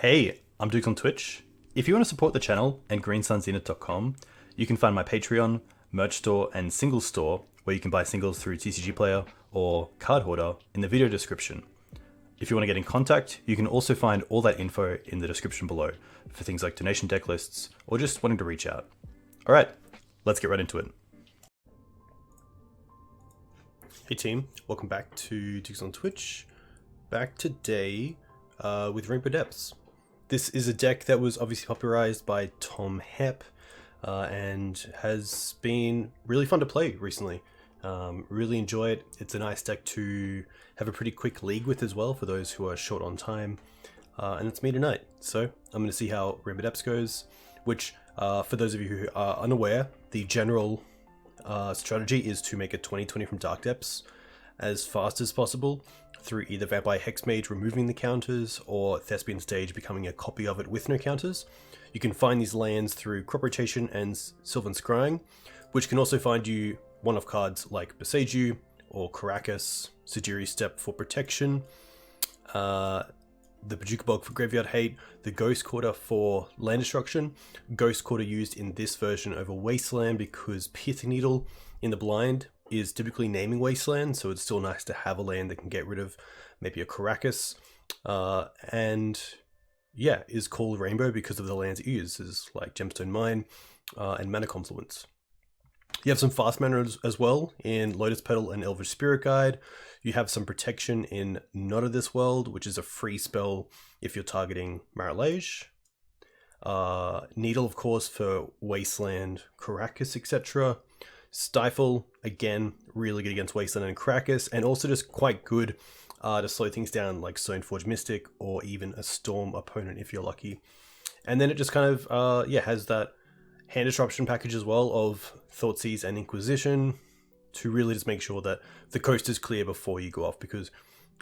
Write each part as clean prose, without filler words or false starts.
Hey, I'm Duke on Twitch. If you want to support the channel and greensunzenith.com, you can find my Patreon, merch store, and singles store where you can buy singles through TCG Player or Card Hoarder in the video description. If you want to get in contact, you can also find all that info in the description below for things like donation deck lists or just wanting to reach out. Alright, let's get right into it. Hey team, welcome back to Dukes on Twitch. Back today with Rainbow Depths. This is a deck that was obviously popularized by Tom Hepp and has been really fun to play recently. Really enjoy it. It's a nice deck to have a pretty quick league with as well for those who are short on time. And it's me tonight. So I'm going to see how Rainbow Depths goes, which for those of you who are unaware, the general strategy is to make a 20/20 from Dark Depths as fast as possible through either Vampire Hexmage removing the counters or Thespian Stage becoming a copy of it with no counters. You can find these lands through Crop Rotation and Sylvan Scrying, which can also find you one-off cards like Beseiju or Karakas, Sajiri Step for protection, the Bajuka Bog for Graveyard Hate, the Ghost Quarter for land destruction. Ghost Quarter used in this version over Wasteland because Pith Needle in the blind is typically naming Wasteland, so it's still nice to have a land that can get rid of maybe a Karakas. And yeah, is called Rainbow because of the lands it uses, like Gemstone Mine and Mana Confluence. You have some fast mana as well in Lotus Petal and Elvish Spirit Guide. You have some protection in Not of This World, which is a free spell if you're targeting Marilage. Needle, of course, for Wasteland, Karakas, etc. Stifle, again, really good against Wasteland and Karakas, and also just quite good to slow things down like Stoneforge Mystic or even a Storm opponent if you're lucky. And then it just kind of, has that hand disruption package as well of Thoughtseize and Inquisition to really just make sure that the coast is clear before you go off, because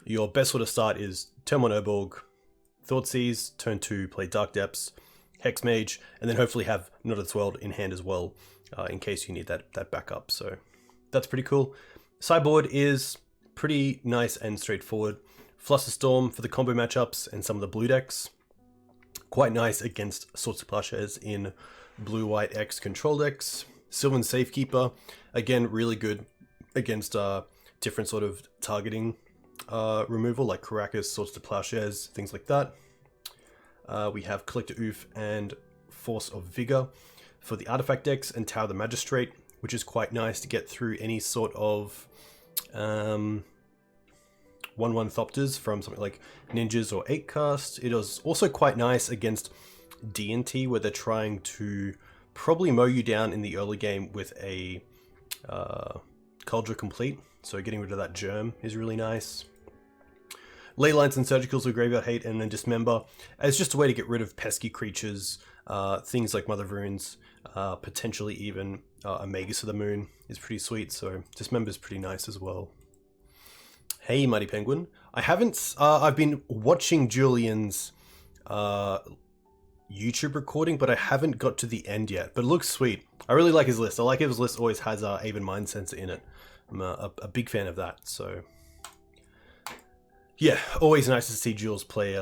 your best sort of start is turn 1 Urborg, Thoughtseize, turn 2 play Dark Depths, Hexmage, and then hopefully have Not of This World in hand as well in case you need that backup. So that's pretty cool. Sideboard is pretty nice and straightforward. Flusterstorm for the combo matchups and some of the blue decks. Quite nice against Swords to Plowshares in blue-white X control decks. Sylvan Safekeeper, again, really good against different sort of targeting removal, like Karakas, Swords to Plowshares, things like that. We have Collector Oof and Force of Vigor for the artifact decks, and Tower the Magistrate, which is quite nice to get through any sort of 1/1 Thopters from something like Ninjas or 8-cast. It is also quite nice against D&T, where they're trying to probably mow you down in the early game with a Cauldron Complete, so getting rid of that germ is really nice. Leylines and Surgicals with Graveyard Hate, and then Dismember as just a way to get rid of pesky creatures, things like Mother of Runes, potentially even a Magus of the Moon is pretty sweet, so Dismember is pretty nice as well. Hey Mighty Penguin, I've been watching Julian's YouTube recording, but I haven't got to the end yet, but it looks sweet. I really like his list. I like his list always has Aven Mind Sensor in it. I'm a big fan of that, so yeah, always nice to see Jules play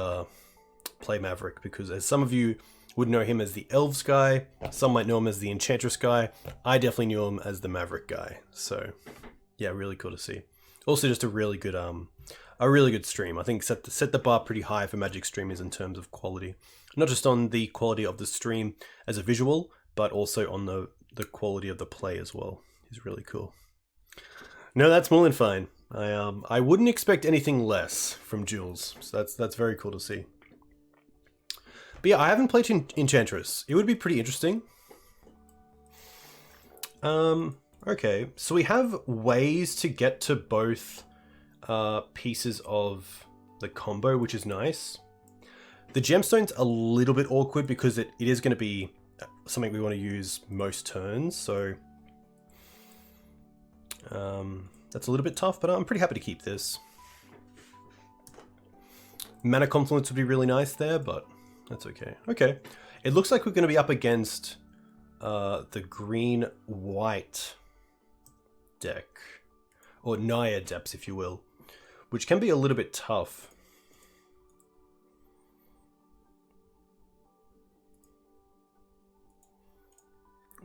Maverick, because as some of you would know him as the Elves guy, some might know him as the Enchantress guy. I definitely knew him as the Maverick guy, so yeah, really cool to see. Also just a really good stream. I think set the bar pretty high for Magic streamers in terms of quality. Not just on the quality of the stream as a visual, but also on the quality of the play as well. Is really cool. No, that's more than fine. I wouldn't expect anything less from Jules, so that's very cool to see. But yeah, I haven't played Enchantress. It would be pretty interesting. Okay, so we have ways to get to both pieces of the combo, which is nice. The Gemstone's a little bit awkward because it is going to be something we want to use most turns, so that's a little bit tough, but I'm pretty happy to keep this. Mana Confluence would be really nice there, but that's okay. Okay, it looks like we're going to be up against the green-white deck, or Naya Depths, if you will, which can be a little bit tough.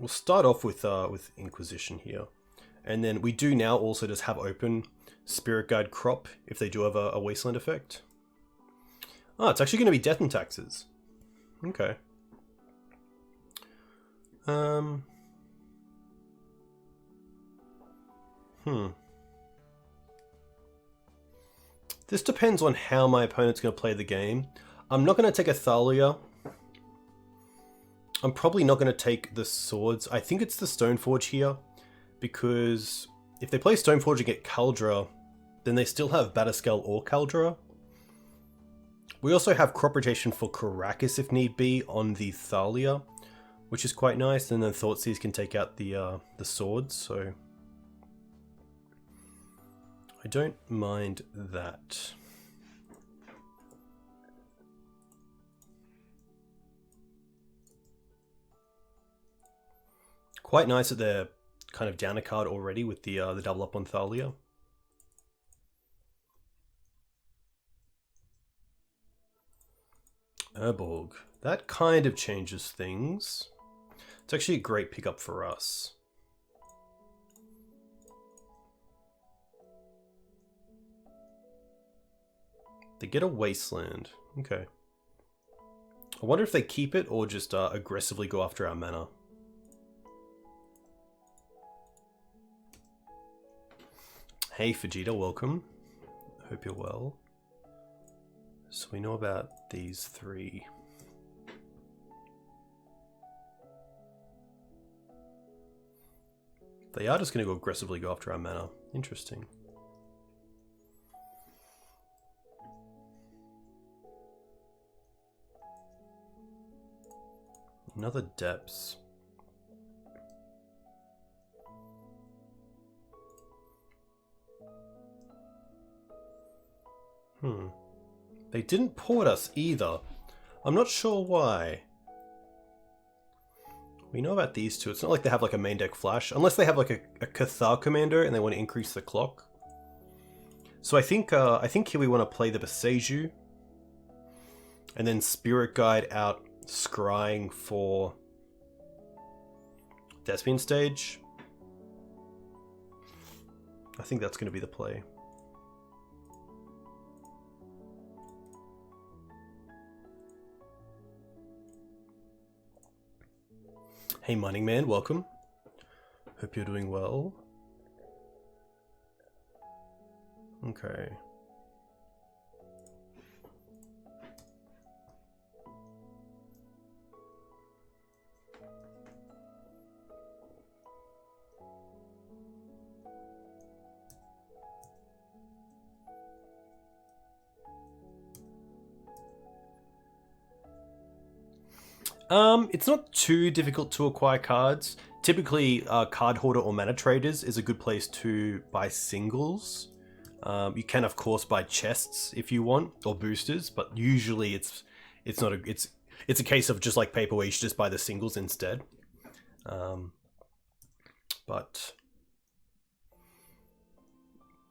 We'll start off with Inquisition here. And then we do now also just have open Spirit Guide Crop if they do have a Wasteland effect. Oh, it's actually going to be Death and Taxes. Okay. This depends on how my opponent's going to play the game. I'm not going to take a Thalia. I'm probably not going to take the swords. I think it's the Stoneforge here, because if they play Stoneforge and get Caldra, then they still have Batterskull or Caldra. We also have crop rotation for Karakas if need be on the Thalia, which is quite nice, and then Thoughtseize can take out the swords, so I don't mind that. Quite nice that they're kind of down a card already with the double up on Thalia. Urborg. That kind of changes things. It's actually a great pickup for us. They get a Wasteland. Okay. I wonder if they keep it or just aggressively go after our mana. Hey Vegeta, welcome. Hope you're well. So we know about these three. They are just going to go aggressively go after our mana. Interesting. Another Depths. They didn't port us either. I'm not sure why. We know about these two. It's not like they have like a main deck flash, unless they have like a Cathar commander and they want to increase the clock. So I think here we want to play the Boseiju, and then Spirit Guide out scrying for Thespian Stage. I think that's going to be the play. Hey Mining Man, welcome. Hope you're doing well. Okay. It's not too difficult to acquire cards. Typically, Card Hoarder or Mana Traders is a good place to buy singles. You can, of course, buy chests if you want, or boosters, but usually it's a case of just like paper where you should just buy the singles instead. But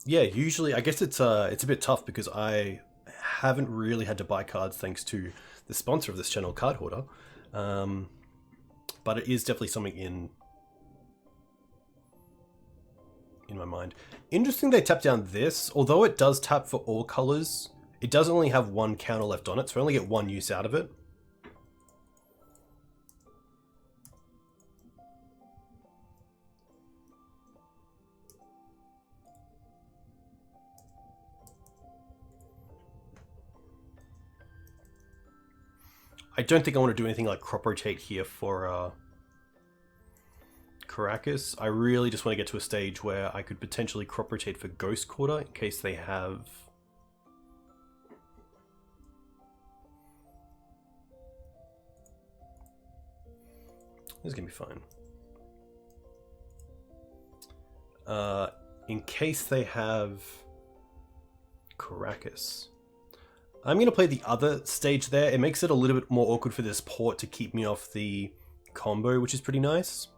yeah, usually I guess it's a bit tough because I haven't really had to buy cards thanks to the sponsor of this channel, Card Hoarder. But it is definitely something in my mind. Interesting they tap down this. Although it does tap for all colors, it does only have one counter left on it, so we only get one use out of it. I don't think I want to do anything like crop rotate here for Karakas. I really just want to get to a stage where I could potentially crop rotate for Ghost Quarter in case they have... This is going to be fine. In case they have Karakas. I'm going to play the other stage there. It makes it a little bit more awkward for this port to keep me off the combo, which is pretty nice.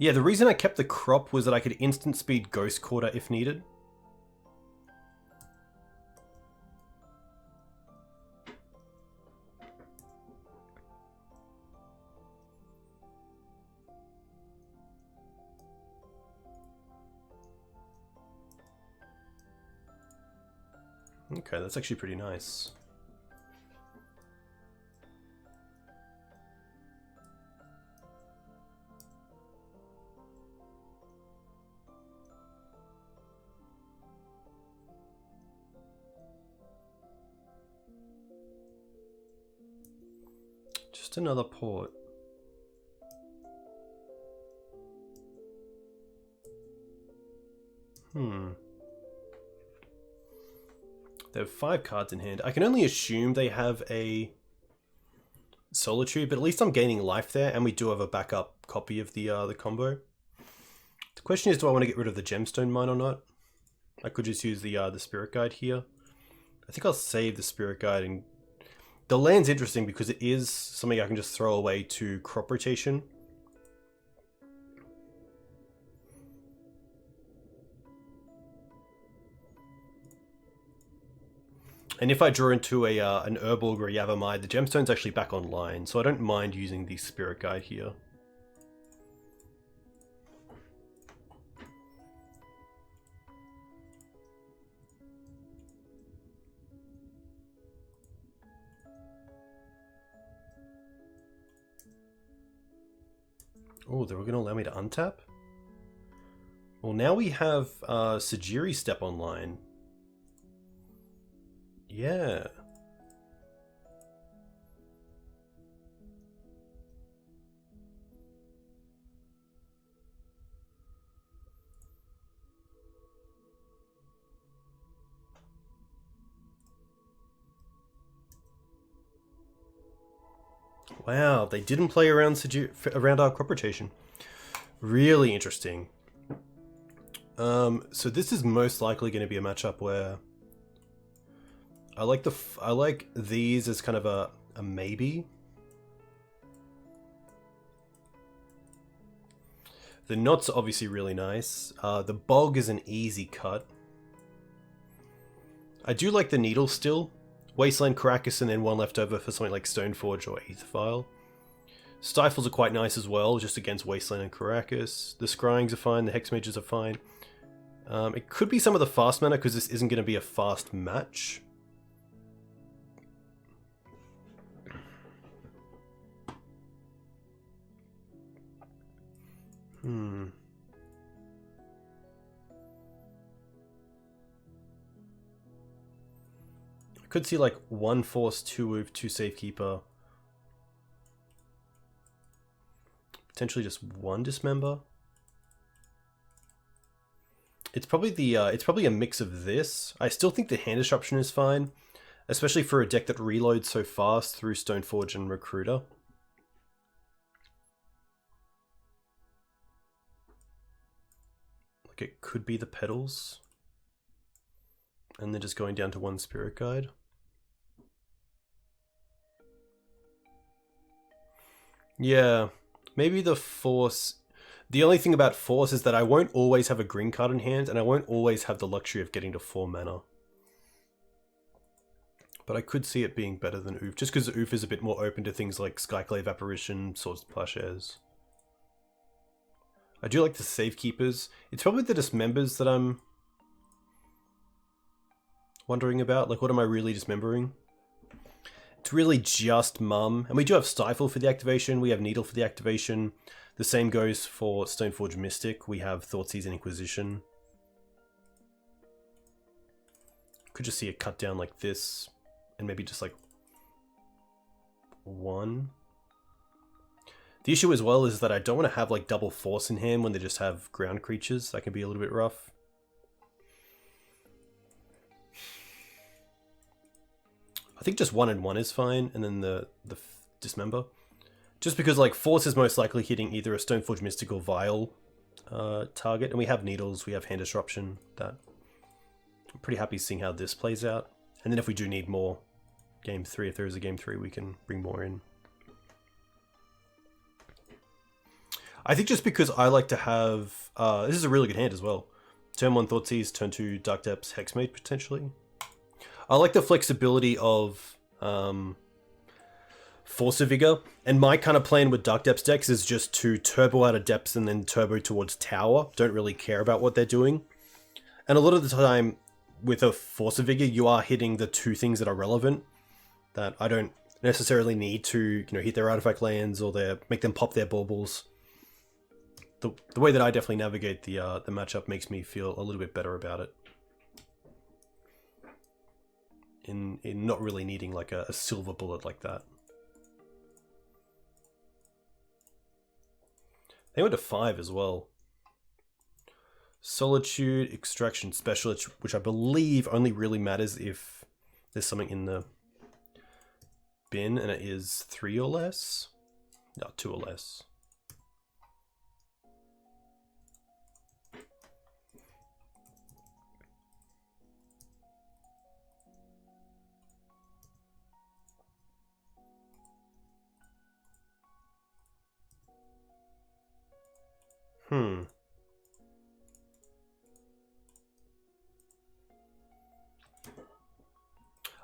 Yeah, the reason I kept the crop was that I could instant speed Ghost Quarter if needed. Okay, that's actually pretty nice. Just another port. They have 5 cards in hand. I can only assume they have a Solitude, but at least I'm gaining life there, and we do have a backup copy of the combo. The question is, do I want to get rid of the Gemstone Mine or not? I could just use the Spirit Guide here. I think I'll save the Spirit Guide, and the land's interesting because it is something I can just throw away to crop rotation. And if I draw into an Urborg or a Yavimaya, the Gemstone's actually back online, so I don't mind using the Spirit Guide here. Oh, they were going to allow me to untap? Well, now we have Sajiri Step online. Yeah. Wow, they didn't play around our crop rotation. Really interesting. So this is most likely going to be a matchup where I like these as kind of a maybe. The knots are obviously really nice. The bog is an easy cut. I do like the needle still. Wasteland, Caracas, and then one left over for something like Stoneforge or Aetherfile. Stifles are quite nice as well, just against Wasteland and Caracas. The Scryings are fine, the Hex Mages are fine. It could be some of the fast mana, because this isn't going to be a fast match. Could see like 1 Force, 2 Woof, 2 Safekeeper. Potentially just 1 Dismember. It's probably a mix of this. I still think the Hand Disruption is fine, especially for a deck that reloads so fast through Stoneforge and Recruiter. Like it could be the Petals. And then just going down to 1 Spirit Guide. Yeah, maybe the Force... The only thing about Force is that I won't always have a green card in hand, and I won't always have the luxury of getting to 4 mana. But I could see it being better than Oof, just because Oof is a bit more open to things like Skyclave Apparition, Swords to Plowshares. I do like the Safekeepers. It's probably the Dismembers that I'm wondering about. Like, what am I really dismembering? It's really just Mum. And we do have Stifle for the activation. We have Needle for the activation. The same goes for Stoneforge Mystic. We have Thoughtseize and Inquisition. Could just see a cut down like this. And maybe just like 1. The issue as well is that I don't want to have like double Force in hand when they just have ground creatures. That can be a little bit rough. I think just 1 and 1 is fine, and then the Dismember. Just because like Force is most likely hitting either a Stoneforge Mystic or Vial target, and we have Needles, we have Hand Disruption. That I'm pretty happy seeing how this plays out. And then if we do need more game 3, if there is a game 3, we can bring more in. I think just because I like to have... this is a really good hand as well. Turn 1 Thoughtseize, turn 2 Dark Depths, Hexmage potentially. I like the flexibility of Force of Vigor, and my kind of plan with Dark Depths decks is just to turbo out of Depths and then turbo towards Tower. Don't really care about what they're doing. And a lot of the time, with a Force of Vigor, you are hitting the two things that are relevant. That I don't necessarily need to, hit their artifact lands or make them pop their baubles. The way that I definitely navigate the matchup makes me feel a little bit better about it. In not really needing like a silver bullet like that. They went to 5 as well. Solitude, Extraction, Specialist, which I believe only really matters if there's something in the bin and it is 3 or less. No, 2 or less.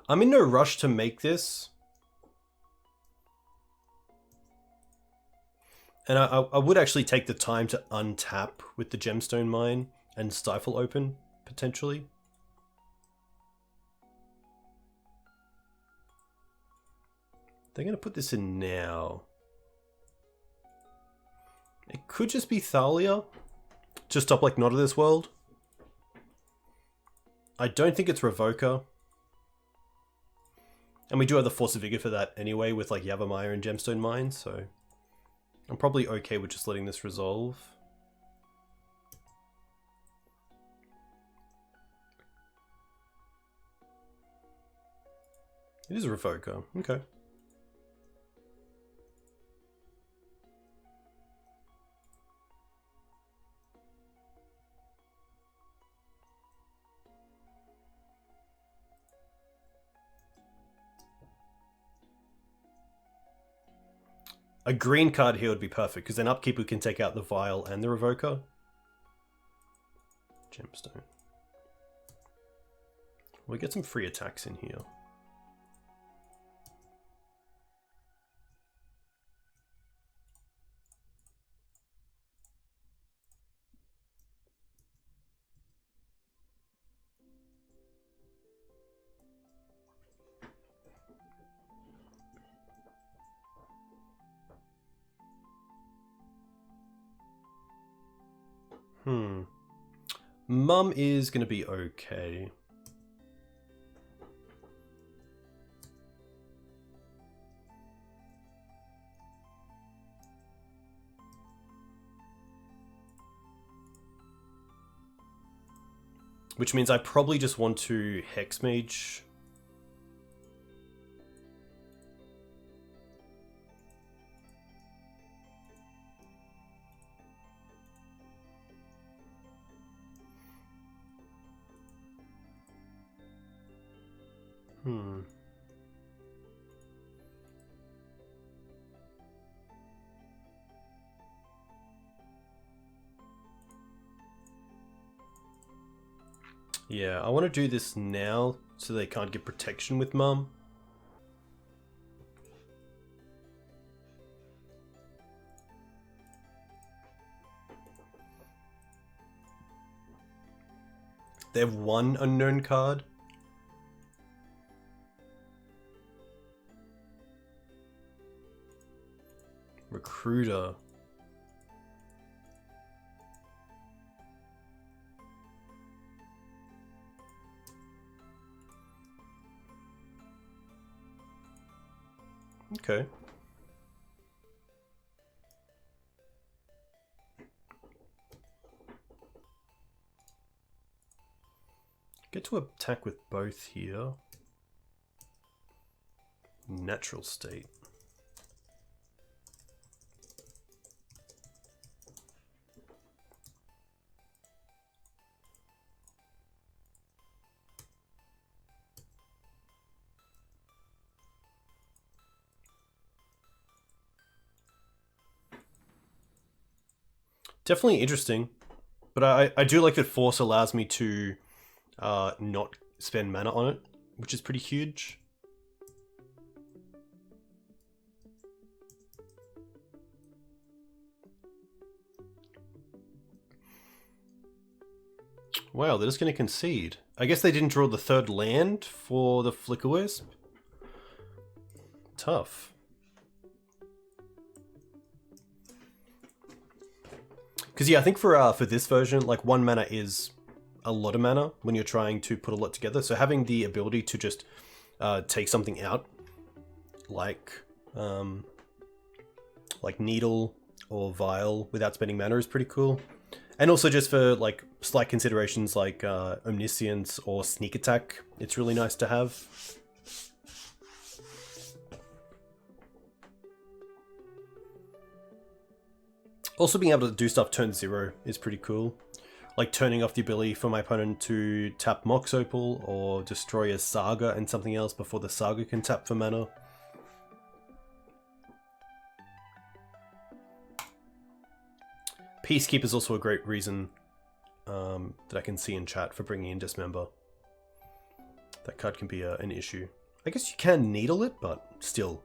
I'm in no rush to make this. And I would actually take the time to untap with the Gemstone Mine and Stifle open, potentially. They're going to put this in now. It could just be Thalia. Just stop like Not of This World. I don't think it's Revoker. And we do have the Force of Vigor for that anyway with like Yavimaya and Gemstone Mine, so I'm probably okay with just letting this resolve. It is a Revoker, okay. A green card here would be perfect, because then Upkeeper can take out the Vial and the Revoker. Gemstone. We'll get some free attacks in here. Mum is going to be okay. Which means I probably just want to Hexmage. Yeah, I want to do this now so they can't get protection with Mum. They have one unknown card. Recruiter. Okay. Get to attack with both here. Natural state. Definitely interesting. But I do like that Force allows me to not spend mana on it, which is pretty huge. Wow, they're just going to concede. I guess they didn't draw the third land for the Flickerwisp. Tough. Because yeah, I think for this version, like 1 mana is a lot of mana when you're trying to put a lot together. So having the ability to just take something out, like Needle or Vial without spending mana is pretty cool. And also just for like slight considerations like Omniscience or Sneak Attack, it's really nice to have. Also being able to do stuff turn 0 is pretty cool. Like turning off the ability for my opponent to tap Mox Opal or destroy a Saga and something else before the Saga can tap for mana. Peacekeeper is also a great reason that I can see in chat for bringing in Dismember. That card can be an issue. I guess you can Needle it, but still.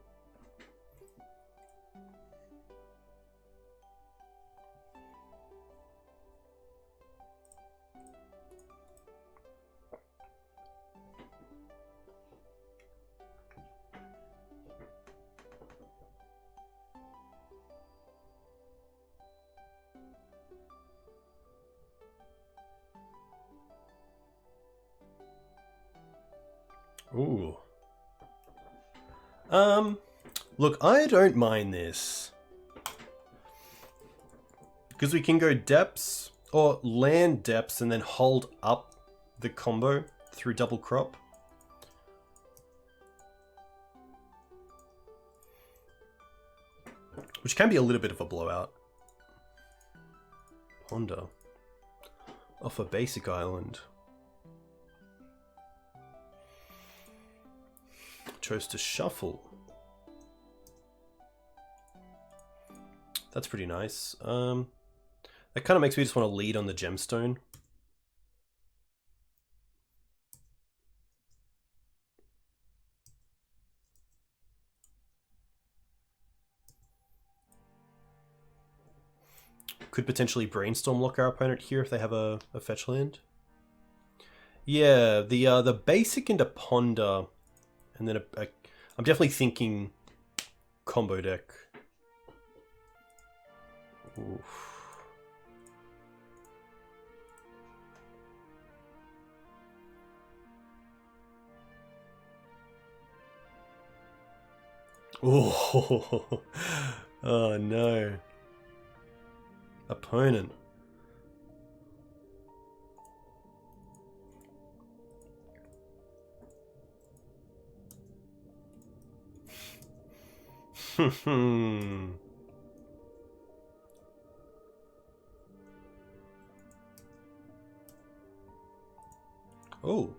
Ooh. Look, I don't mind this. Because we can go depths, or land depths and then hold up the combo through double crop. Which can be a little bit of a blowout. Ponder. Off a basic island. Chose to shuffle. That's pretty nice. That kind of makes me just want to lead on the gemstone. Could potentially brainstorm lock our opponent here if they have a fetch land. Yeah, the basic into ponder. And then I'm definitely thinking combo deck. Oof. Oh, oh no. Opponent. Oh.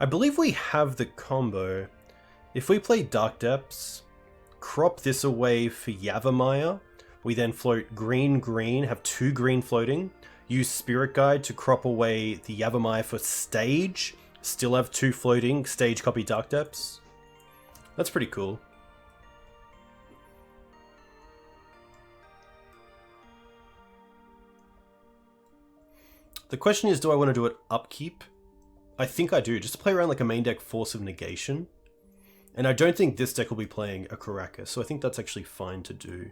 I believe we have the combo. If we play Dark Depths, crop this away for Yavimaya, we then float green green, have 2 green floating, use Spirit Guide to crop away the Yavimaya for stage, still have 2 floating, stage copy Dark Depths. That's pretty cool. The question is, do I want to do it upkeep? I think I do, just to play around like a main deck Force of Negation. And I don't think this deck will be playing a Caracas, so I think that's actually fine to do.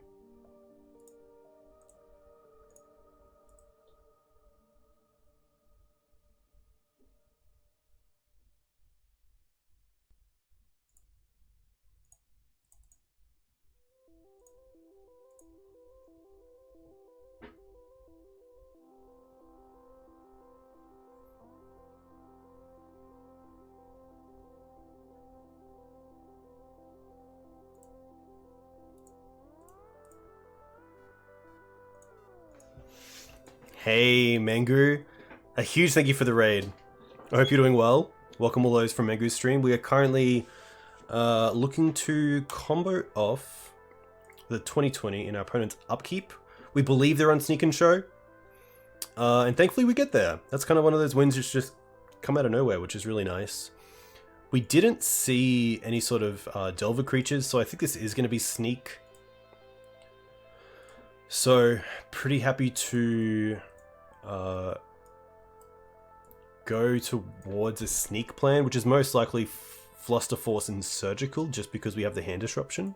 Hey, Mangu. A huge thank you for the raid. I hope you're doing well. Welcome all those from Mangu's stream. We are currently looking to combo off the 2020 in our opponent's upkeep. We believe they're on Sneak and Show. And thankfully we get there. That's kind of one of those wins that's just come out of nowhere, which is really nice. We didn't see any sort of Delver creatures, so I think this is going to be Sneak. So, pretty happy to go towards a Sneak plan, which is most likely Fluster Force and Surgical, just because we have the hand disruption.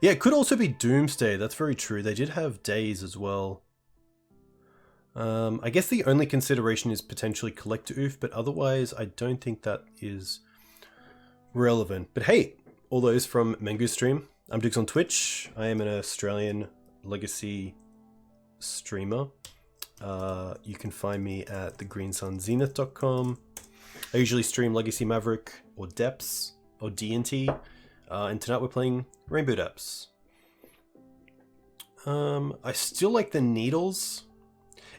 Yeah, it could also be Doomsday, that's very true. They did have Days as well. I guess the only consideration is potentially Collector Oof, but otherwise I don't think that is relevant. But hey, all those from Mangu's stream. I'm Diggs on Twitch. I am an Australian Legacy streamer. You can find me at thegreensunzenith.com. I usually stream Legacy Maverick or Depths or D&T. And tonight we're playing Rainbow Depths. I still like the Needles.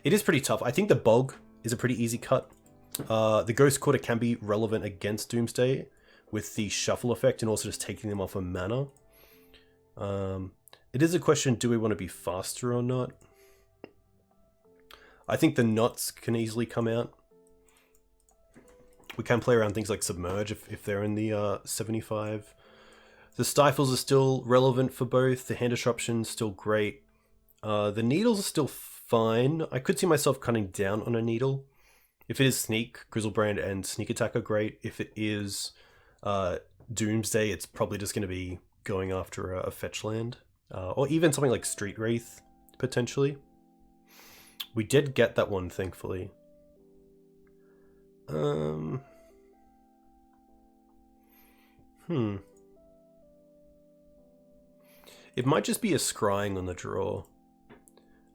It is pretty tough. I think the Bog is a pretty easy cut. The Ghost Quarter can be relevant against Doomsday with the Shuffle effect and also just taking them off a mana. It is a question, do we want to be faster or not? I think the Knots can easily come out. We can play around things like Submerge if they're in the 75. The Stifles are still relevant for both. The Hand Disruption's still great. The Needles are still fine. I could see myself cutting down on a Needle. If it is Sneak, Grizzlebrand and Sneak Attack are great. If it is Doomsday, it's probably just going to be going after a fetch land. Or even something like Street Wraith, potentially. We did get that one, thankfully. It might just be a scrying on the draw.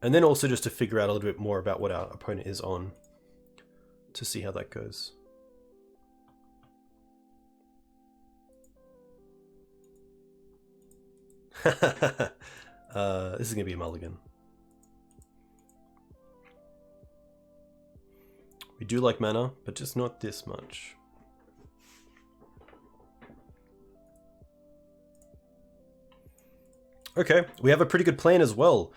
And then also just to figure out a little bit more about what our opponent is on. To see how that goes. This is going to be a mulligan. We do like mana, but just not this much. Okay, we have a pretty good plan as well.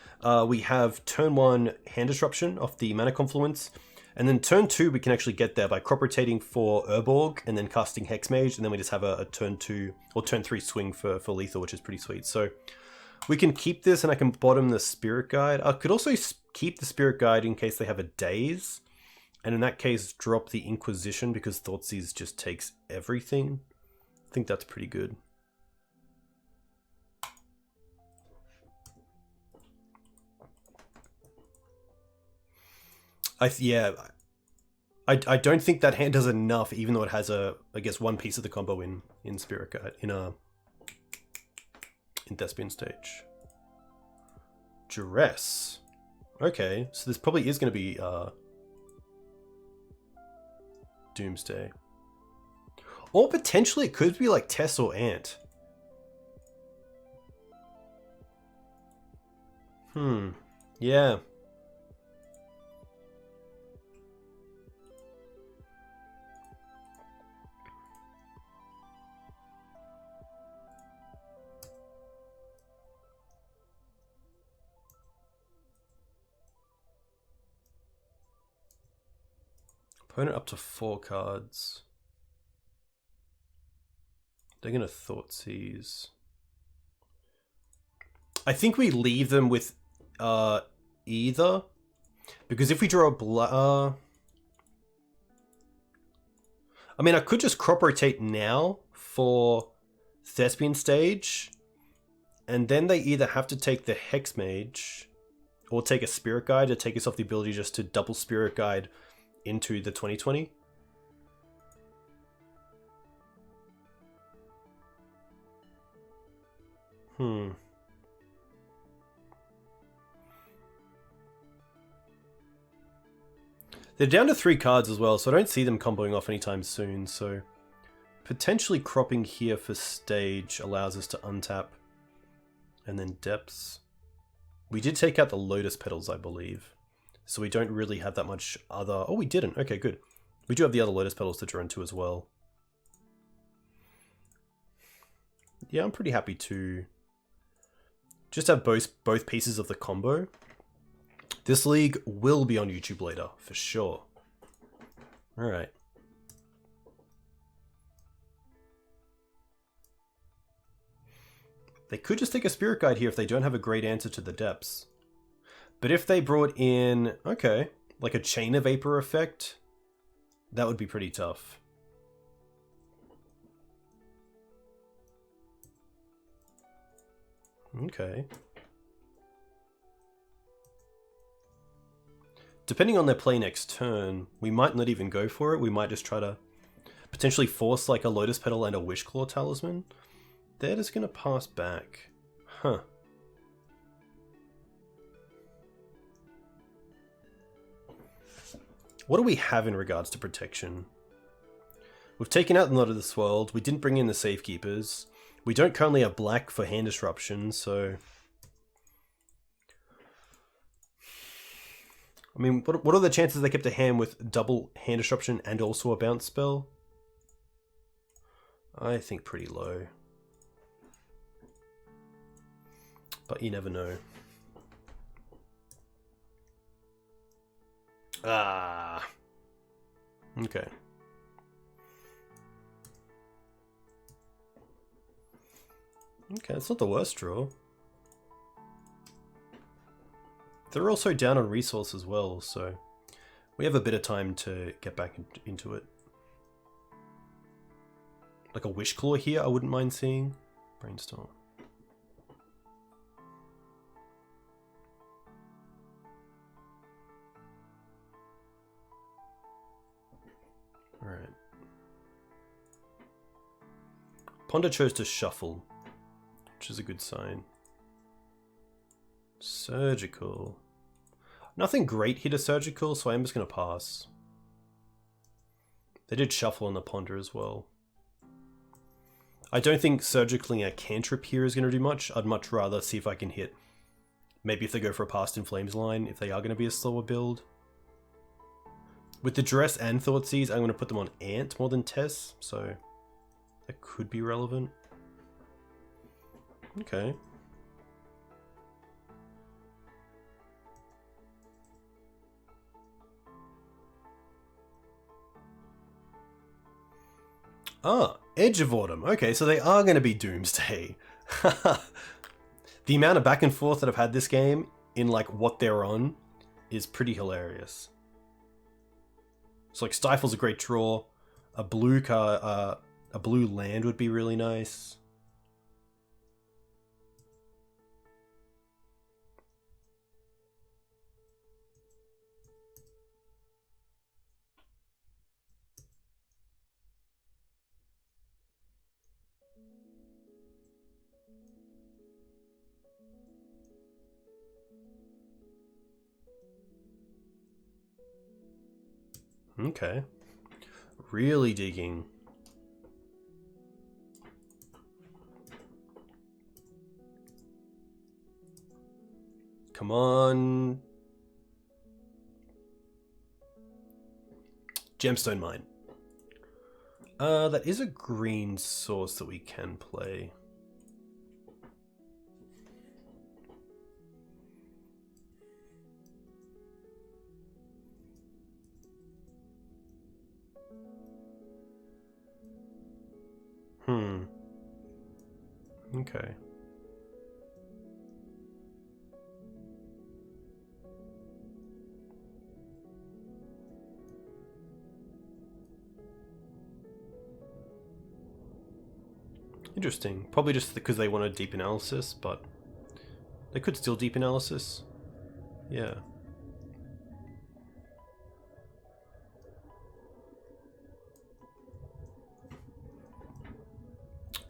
We have turn 1 Hand Disruption off the Mana Confluence, and then turn 2 we can actually get there by crop rotating for Urborg and then casting Hexmage, and then we just have a turn 2 or turn 3 swing for lethal, which is pretty sweet. So we can keep this and I can bottom the Spirit Guide. I could also keep the Spirit Guide in case they have a Daze, and in that case drop the Inquisition because Thoughtseize just takes everything. I think that's pretty good. I don't think that hand does enough, even though it has I guess one piece of the combo in Spirit Guide, in Thespian Stage. Duress. Okay, so this probably is going to be Doomsday. Or potentially it could be like Tess or Ant. Yeah. Opponent up to 4 cards. They're going to Thoughtseize. I think we leave them with either. Because if we draw a I mean, I could just crop rotate now for Thespian Stage. And then they either have to take the Hexmage or take a Spirit Guide to take us off the ability just to double Spirit Guide into the 2020. They're down to 3 cards as well, so I don't see them comboing off anytime soon, so potentially cropping here for Stage allows us to untap and then Depths. We did take out the Lotus Petals, I believe. So we don't really have that much other... Oh, we didn't. Okay, good. We do have the other Lotus Petals to draw into as well. Yeah, I'm pretty happy to just have both pieces of the combo. This league will be on YouTube later, for sure. Alright. They could just take a Spirit Guide here if they don't have a great answer to the depths. But if they brought in, okay, like a Chain of Vapor effect, that would be pretty tough. Okay. Depending on their play next turn, we might not even go for it. We might just try to potentially force like a Lotus Petal and a Wishclaw Talisman. They're just going to pass back. Huh. What do we have in regards to protection? We've taken out the Not of this World. We didn't bring in the Safekeepers. We don't currently have black for hand disruption, so... I mean, what are the chances they kept a hand with double hand disruption and also a bounce spell? I think pretty low. But you never know. Ah. Okay. Okay, it's not the worst draw. They're also down on resource as well, so we have a bit of time to get back into it. Like a Wishclaw here, I wouldn't mind seeing. Brainstorm. Alright. Ponder chose to shuffle, which is a good sign. Surgical. Nothing great here to Surgical, so I'm just going to pass. They did shuffle on the Ponder as well. I don't think Surgicaling a cantrip here is going to do much. I'd much rather see if I can hit. Maybe if they go for a Past in Flames line, if they are going to be a slower build. With the Duress and Thoughtseize, I'm going to put them on Ant more than Tess, so that could be relevant. Okay. Ah, Edge of Autumn. Okay, so they are going to be Doomsday. The amount of back and forth that I've had this game in like what they're on is pretty hilarious. So like Stifle's a great draw. A blue land would be really nice. Okay. Really digging. Come on. Gemstone Mine. That is a green source that we can play. Okay. Interesting. Probably just because they want a deep analysis, but they could still deep analysis. Yeah.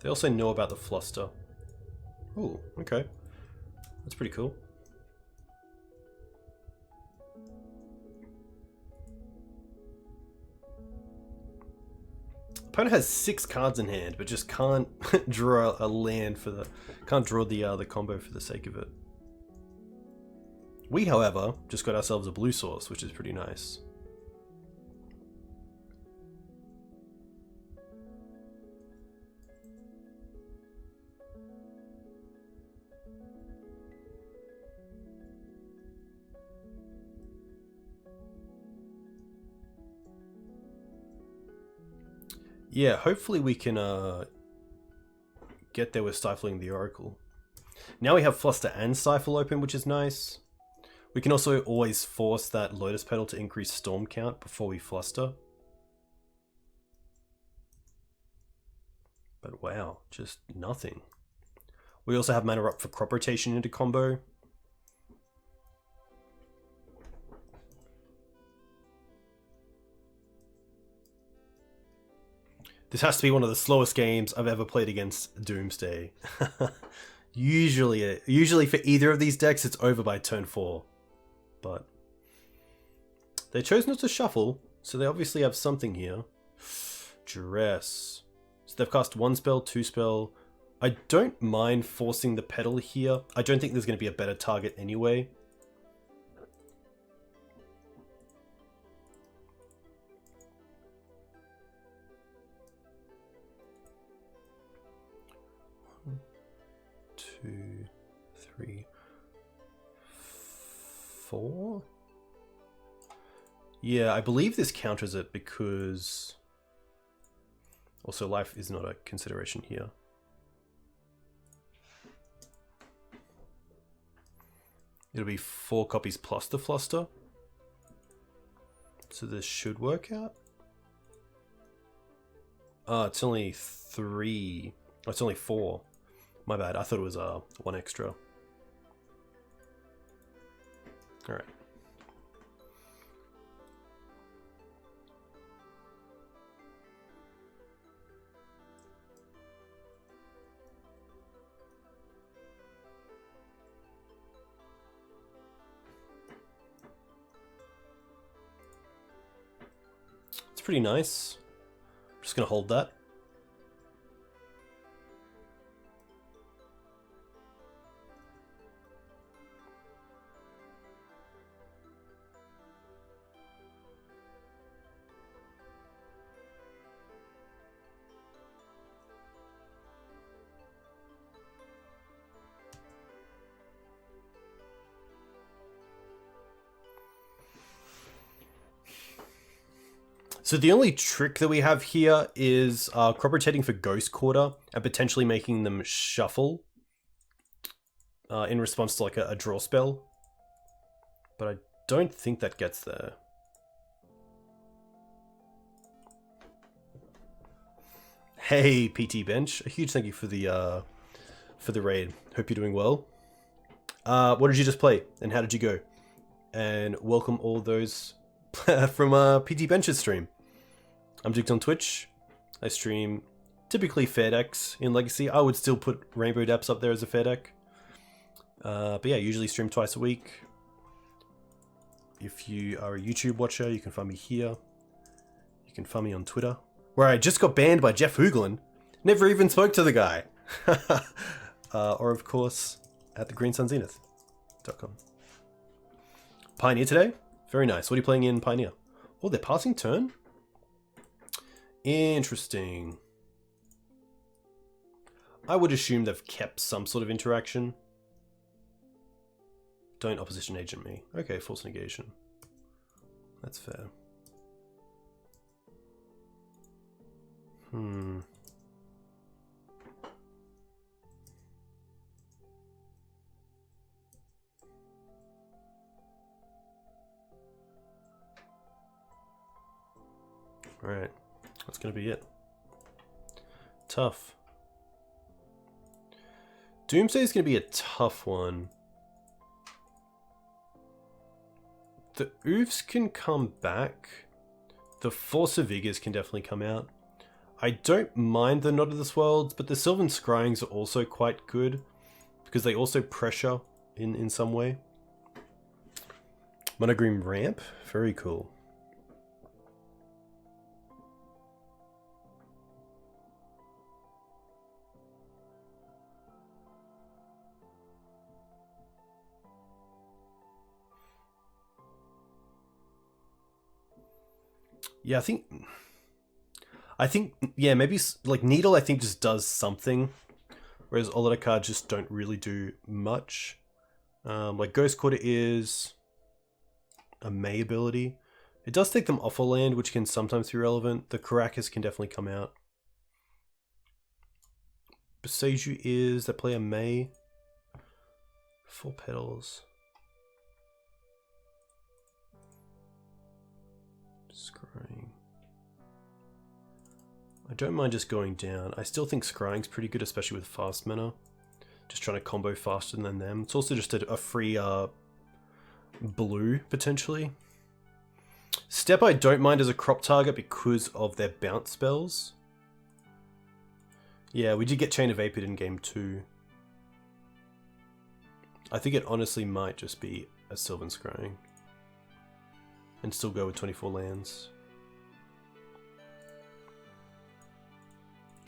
They also know about the Fluster. Ooh, okay. That's pretty cool. Opponent has 6 cards in hand, but just can't draw a land for the... Can't draw the combo for the sake of it. We, however, just got ourselves a blue source, which is pretty nice. Yeah, hopefully we can get there with Stifling the Oracle. Now we have Fluster and Stifle open, which is nice. We can also always force that Lotus Petal to increase Storm count before we Fluster. But wow, just nothing. We also have mana up for Crop Rotation into combo. This has to be one of the slowest games I've ever played against Doomsday. Usually for either of these decks, it's over by turn 4. But they chose not to shuffle, so they obviously have something here. Duress. So they've cast 1 spell, 2 spell. I don't mind forcing the Petal here. I don't think there's going to be a better target anyway. Two, three, 4. Yeah, I believe this counters it because also life is not a consideration here. It'll be 4 copies plus the Fluster. So this should work out. It's only 3. Oh, it's only 4. My bad, I thought it was 1 extra. Alright. It's pretty nice. I'm just gonna hold that. So the only trick that we have here is crop rotating for Ghost Quarter and potentially making them shuffle in response to like a draw spell. But I don't think that gets there. Hey, PT Bench, a huge thank you for the raid. Hope you're doing well. What did you just play and how did you go? And welcome all those from PT Bench's stream. I'm Duked on Twitch. I stream typically fair decks in Legacy. I would still put Rainbow Depths up there as a fair deck. But yeah, usually stream twice a week. If you are a YouTube watcher, you can find me here. You can find me on Twitter, where I just got banned by Jeff Hooglin. Never even spoke to the guy. Or of course, at the greensunzenith.com. Pioneer today? Very nice. What are you playing in Pioneer? Oh, they're passing turn? Interesting. I would assume they've kept some sort of interaction. Don't opposition agent me. Okay, force negation. That's fair. Alright. That's going to be it. Tough. Doomsday is going to be a tough one. The Oofs can come back. The Force of Vigors can definitely come out. I don't mind the Knot of the Worlds, but the Sylvan Scryings are also quite good because they also pressure in some way. Monogreen Ramp? Very cool. Yeah, I think, yeah, maybe like Needle, I think just does something, whereas a lot of cards just don't really do much. Like Ghost Quarter is a May ability. It does take them off a land, which can sometimes be relevant. The Caracas can definitely come out. Beseiju is, that play a May. 4 petals. Scrying. I don't mind just going down. I still think Scrying's pretty good, especially with fast mana. Just trying to combo faster than them. It's also just a free blue, potentially. Step I don't mind as a crop target because of their bounce spells. Yeah, we did get Chain of Apid in game 2. I think it honestly might just be a Sylvan Scrying. And still go with 24 lands.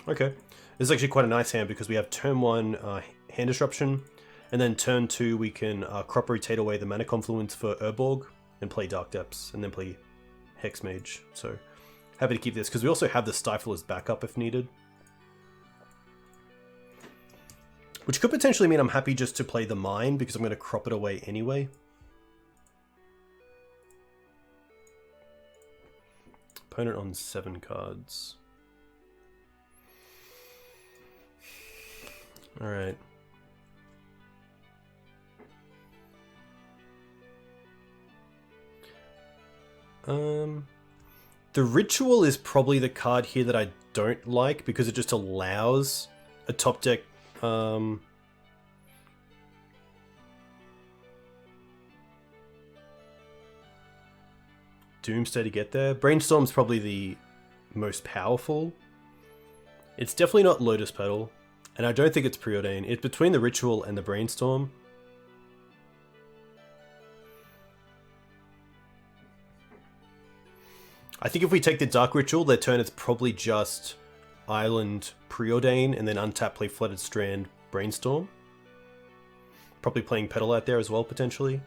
Okay. This is actually quite a nice hand because we have turn 1 hand disruption, and then turn 2 we can crop rotate away the mana confluence for Urborg and play Dark Depths, and then play Hexmage. So happy to keep this because we also have the Stifle as backup if needed. Which could potentially mean I'm happy just to play the Mine because I'm going to crop it away anyway. Opponent on 7 cards. Alright. The Ritual is probably the card here that I don't like because it just allows a top deck Doomsday to get there. Brainstorm's probably the most powerful. It's definitely not Lotus Petal, and I don't think it's Preordain. It's between the Ritual and the Brainstorm. I think if we take the Dark Ritual, their turn is probably just Island, Preordain, and then untap, play Flooded Strand, Brainstorm. Probably playing Petal out there as well, potentially.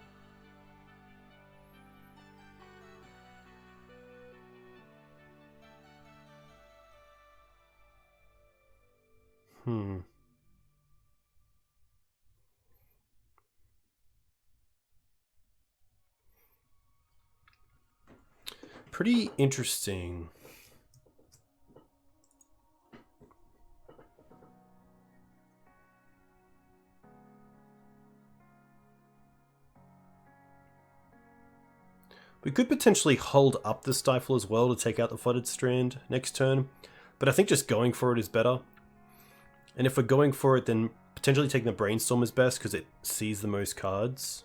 Pretty interesting. We could potentially hold up the Stifle as well to take out the Flooded Strand next turn, but I think just going for it is better. And if we're going for it, then potentially taking the Brainstorm is best because it sees the most cards.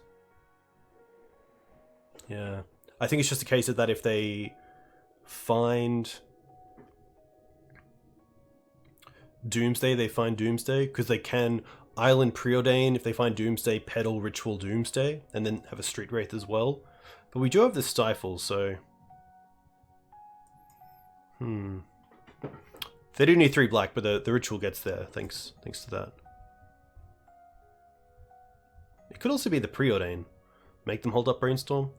Yeah. I think it's just a case of that if they find Doomsday, they find Doomsday, because they can Island Preordain if they find Doomsday, Petal, Ritual, Doomsday, and then have a Street Wraith as well. But we do have the Stifle, so... They do need 3 black, but the Ritual gets there, thanks to that. It could also be the Preordain. Make them hold up Brainstorm.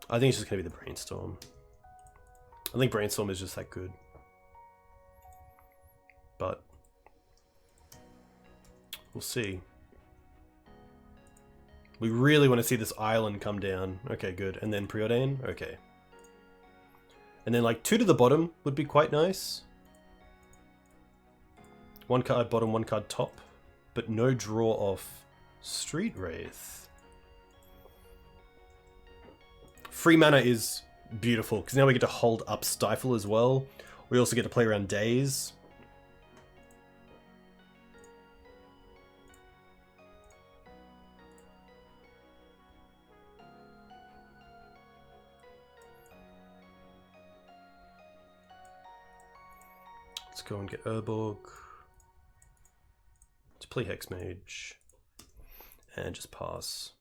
I think it's just going to be the Brainstorm. I think Brainstorm is just that good. But we'll see. We really want to see this Island come down. Okay, good. And then Preordain? Okay. And then like 2 to the bottom would be quite nice. 1 card bottom, 1 card top. But no draw off Street Wraith. Free mana is beautiful, because now we get to hold up Stifle as well. We also get to play around Daze. Let's go and get Urborg. Let's play Hexmage. And just pass.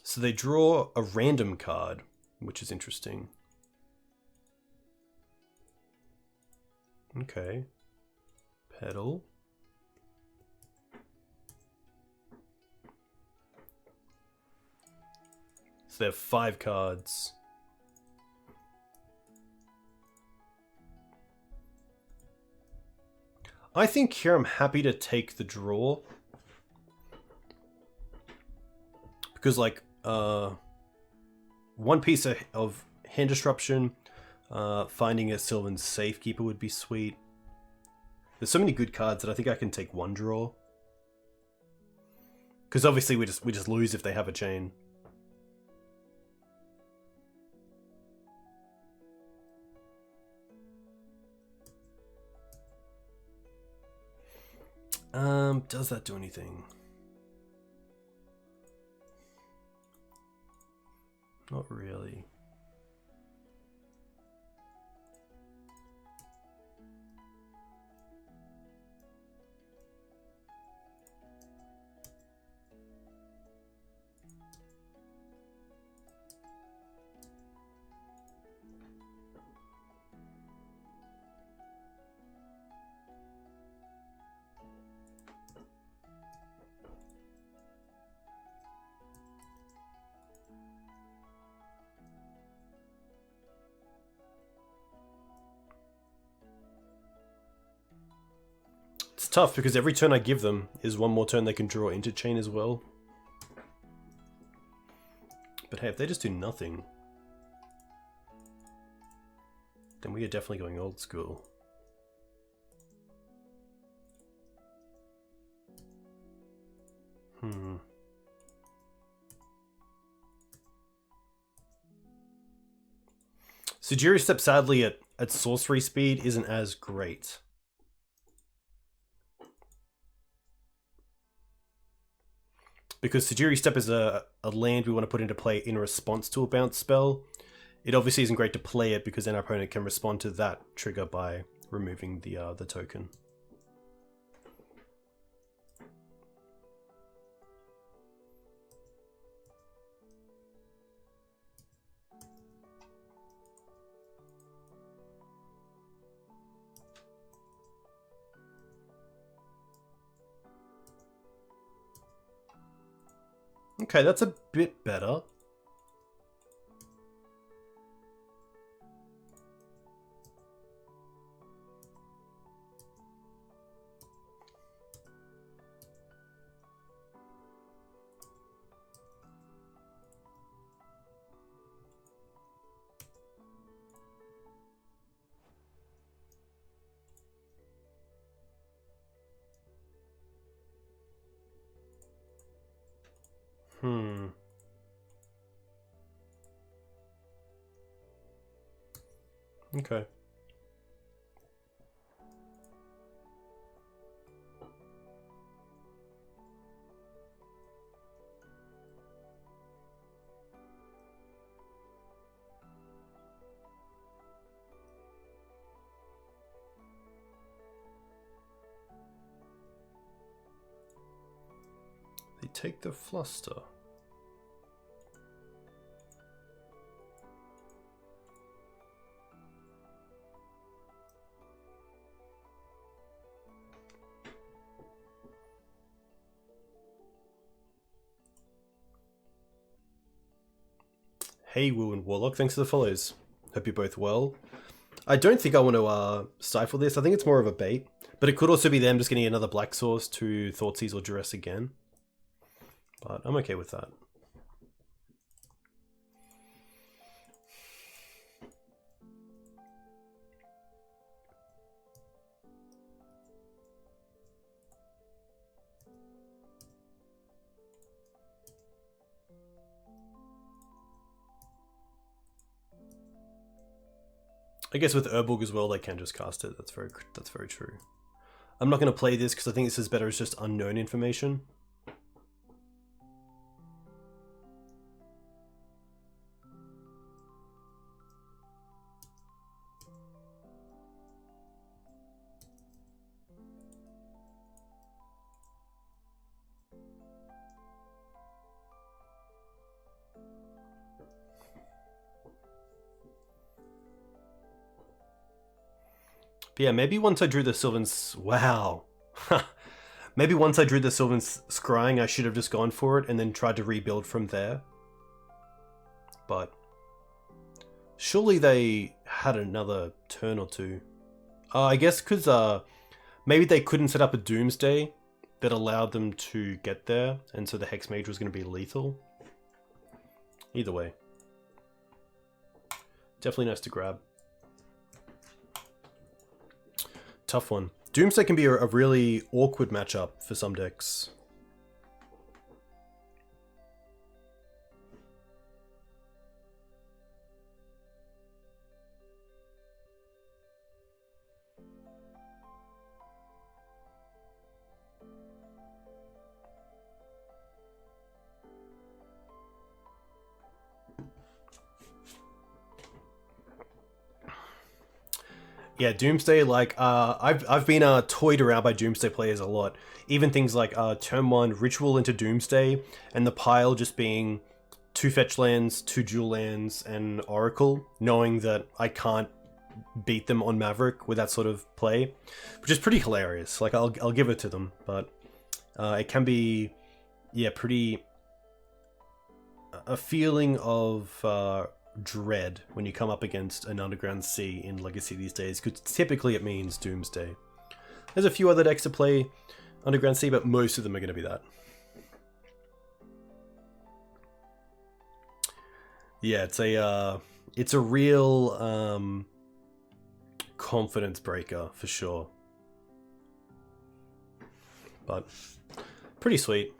So they draw a random card, which is interesting. Okay. Pedal. So they have 5 cards. I think here I'm happy to take the draw. Because, like, one piece of hand disruption, finding a Sylvan Safekeeper would be sweet. There's so many good cards that I think I can take one draw. Because obviously we just lose if they have a chain. Does that do anything? Not really. It's tough because every turn I give them is one more turn they can draw into chain as well. But hey, if they just do nothing, then we are definitely going old school. Sujiri Step, sadly, at sorcery speed isn't as great. Because Sujiri Step is a land we want to put into play in response to a bounce spell. It obviously isn't great to play it because then our opponent can respond to that trigger by removing the token. Okay, that's a bit better. Okay. They take the fluster. Hey, Woo and Warlock, thanks for the follows. Hope you're both well. I don't think I want to stifle this. I think it's more of a bait. But it could also be them just getting another black source to Thoughtseize or Duress again. But I'm okay with that. I guess with Urborg as well, they can just cast it. That's very true. I'm not going to play this because I think this is better as just unknown information. But yeah, maybe once I drew the Sylvan... Wow. Maybe once I drew the Sylvan Scrying, I should have just gone for it and then tried to rebuild from there. But surely they had another turn or two. I guess because maybe they couldn't set up a Doomsday that allowed them to get there, and so the Hex Mage was going to be lethal. Either way. Definitely nice to grab. Tough one. Doomsday can be a really awkward matchup for some decks. Yeah, Doomsday, like, I've been toyed around by Doomsday players a lot. Even things like turn 1 Ritual into Doomsday, and the pile just being 2 fetch lands, 2 dual lands, and Oracle, knowing that I can't beat them on Maverick with that sort of play, which is pretty hilarious. Like, I'll give it to them, but it can be, yeah, pretty... a feeling of... dread when you come up against an Underground Sea in Legacy these days, because typically it means Doomsday. There's a few other decks to play Underground Sea, but most of them are going to be that. Yeah, it's a real confidence breaker for sure, but pretty sweet.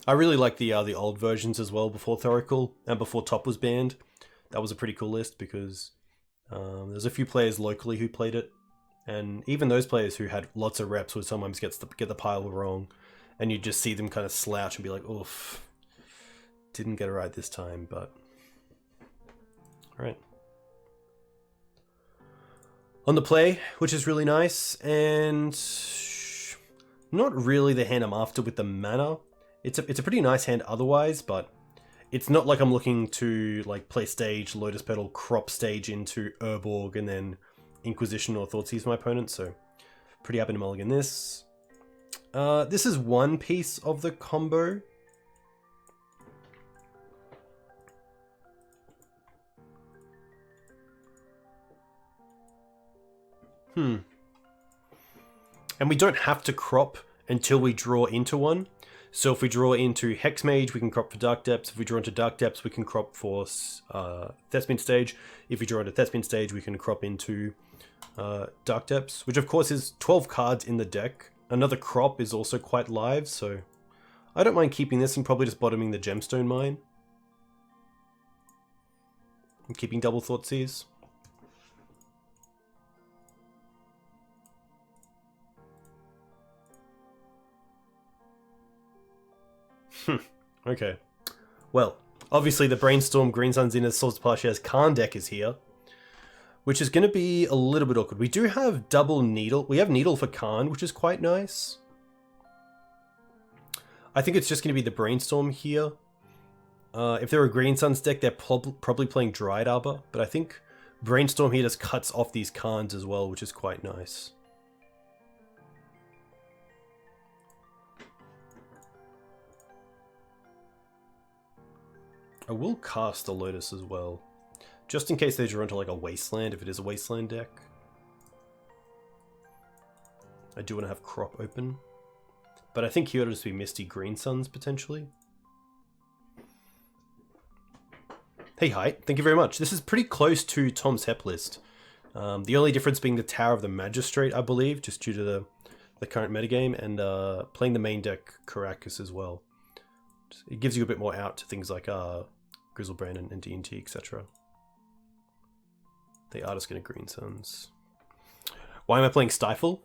I really like the old versions as well, before Thoracle and before Top was banned. That was a pretty cool list because there's a few players locally who played it, and even those players who had lots of reps would sometimes get the pile wrong, and you just see them kind of slouch and be like, oof, didn't get it right this time, but all right. On the play, which is really nice, and not really the hand I'm after with the mana. It's a pretty nice hand otherwise, but it's not like I'm looking to like play stage, Lotus Petal, crop stage into Urborg, and then Inquisition or Thoughtseize my opponent, so pretty happy to mulligan this. This is one piece of the combo. And we don't have to crop until we draw into one. So if we draw into Hex Mage, we can crop for Dark Depths. If we draw into Dark Depths, we can crop for Thespian Stage. If we draw into Thespian Stage, we can crop into Dark Depths, which of course is 12 cards in the deck. Another crop is also quite live, so I don't mind keeping this and probably just bottoming the Gemstone Mine. I'm keeping double Thoughtseize. Okay. Well, obviously the Brainstorm, Green Sun, Zenith, Swords of Plowshares, Karn deck is here, which is going to be a little bit awkward. We do have double Needle. We have Needle for Karn, which is quite nice. I think it's just going to be the Brainstorm here. If they're a Green Suns deck, they're probably playing Dryad Arbor, but I think Brainstorm here just cuts off these Karns as well, which is quite nice. I will cast the Lotus as well, just in case they draw into like a Wasteland, if it is a Wasteland deck. I do want to have Crop open, but I think here it'll just be Misty Green Suns potentially. Hey Height, thank you very much. This is pretty close to Tom's Hep list. The only difference being the Tower of the Magistrate, I believe, just due to the current metagame, and playing the main deck Caracas as well. It gives you a bit more out to things like Grizzlebrand and D&T, etc. They are just going to Green Suns. Why am I playing Stifle?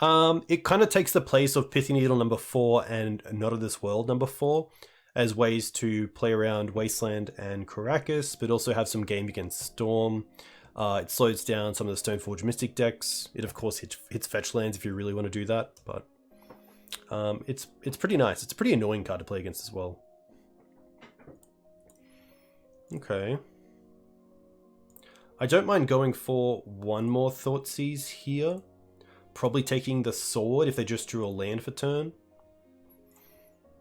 It kind of takes the place of Pithy Needle number 4 and Not of This World number 4 as ways to play around Wasteland and Caracas, but also have some game against Storm. It slows down some of the Stoneforge Mystic decks. It of course hits fetch lands if you really want to do that, but it's pretty nice. It's a pretty annoying card to play against as well. Okay. I don't mind going for one more Thoughtseize here. Probably taking the sword if they just drew a land for turn.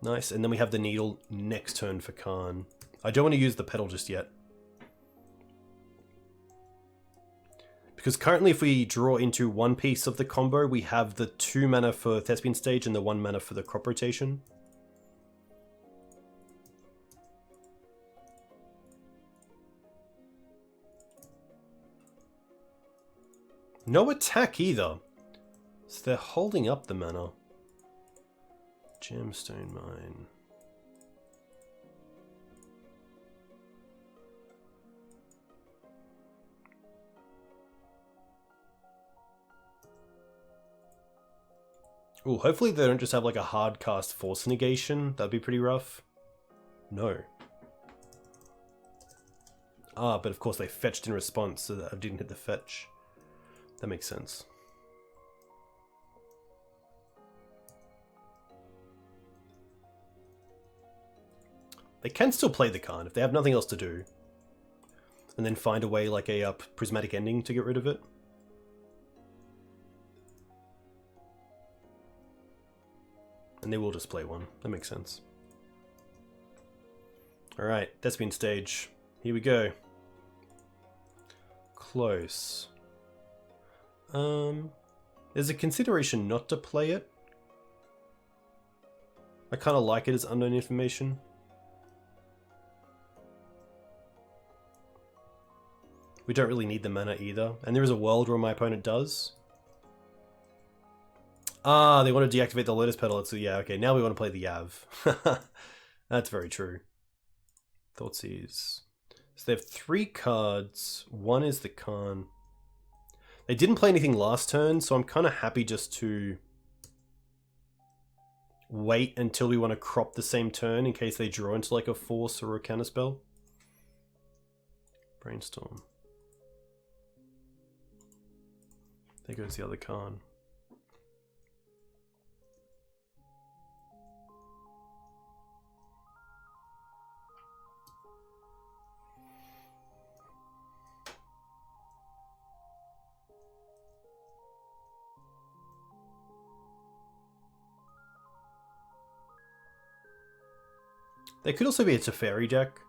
Nice, and then we have the needle next turn for Khan. I don't want to use the pedal just yet. Because currently if we draw into one piece of the combo, we have the 2 mana for Thespian Stage and the 1 mana for the crop rotation. No attack either. So they're holding up the mana. Gemstone Mine. Ooh, hopefully they don't just have like a hard cast Force Negation. That'd be pretty rough. No. Ah, but of course they fetched in response, so that I didn't hit the fetch. That makes sense. They can still play the Khan if they have nothing else to do. And then find a way like a prismatic ending to get rid of it. And they will just play one. That makes sense. Alright, Thespian Stage. Here we go. Close. There's a consideration not to play it. I kind of like it as unknown information. We don't really need the mana either. And there is a world where my opponent does. Ah, they want to deactivate the Lotus Petal. So yeah, okay, now we want to play the Yav. That's very true. Thoughtseize. So they have 3 cards. One is the Khan. They didn't play anything last turn, so I'm kind of happy just to wait until we want to crop the same turn in case they draw into like a force or a counterspell. Brainstorm. There goes the other Khan. There could also be a Teferi deck.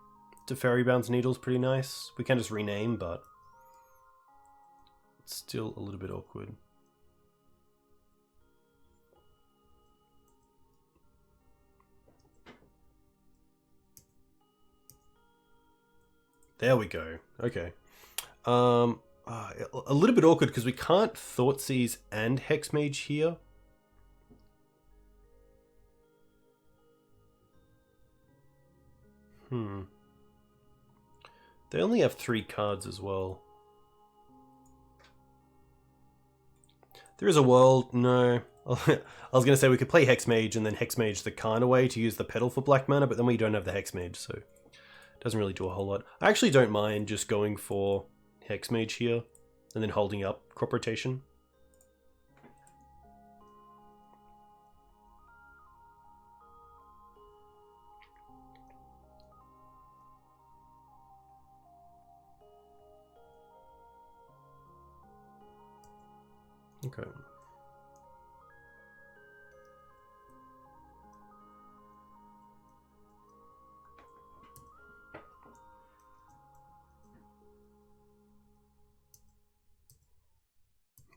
Teferi Bounds Needle's pretty nice. We can just rename, but it's still a little bit awkward. There we go. Okay. A little bit awkward because we can't Thoughtseize and Hexmage here. They only have 3 cards as well. There is a world. No. I was going to say we could play Hexmage and then Hexmage the Khan away to use the pedal for black mana, but then we don't have the Hexmage, so it doesn't really do a whole lot. I actually don't mind just going for Hexmage here and then holding up crop rotation. Okay.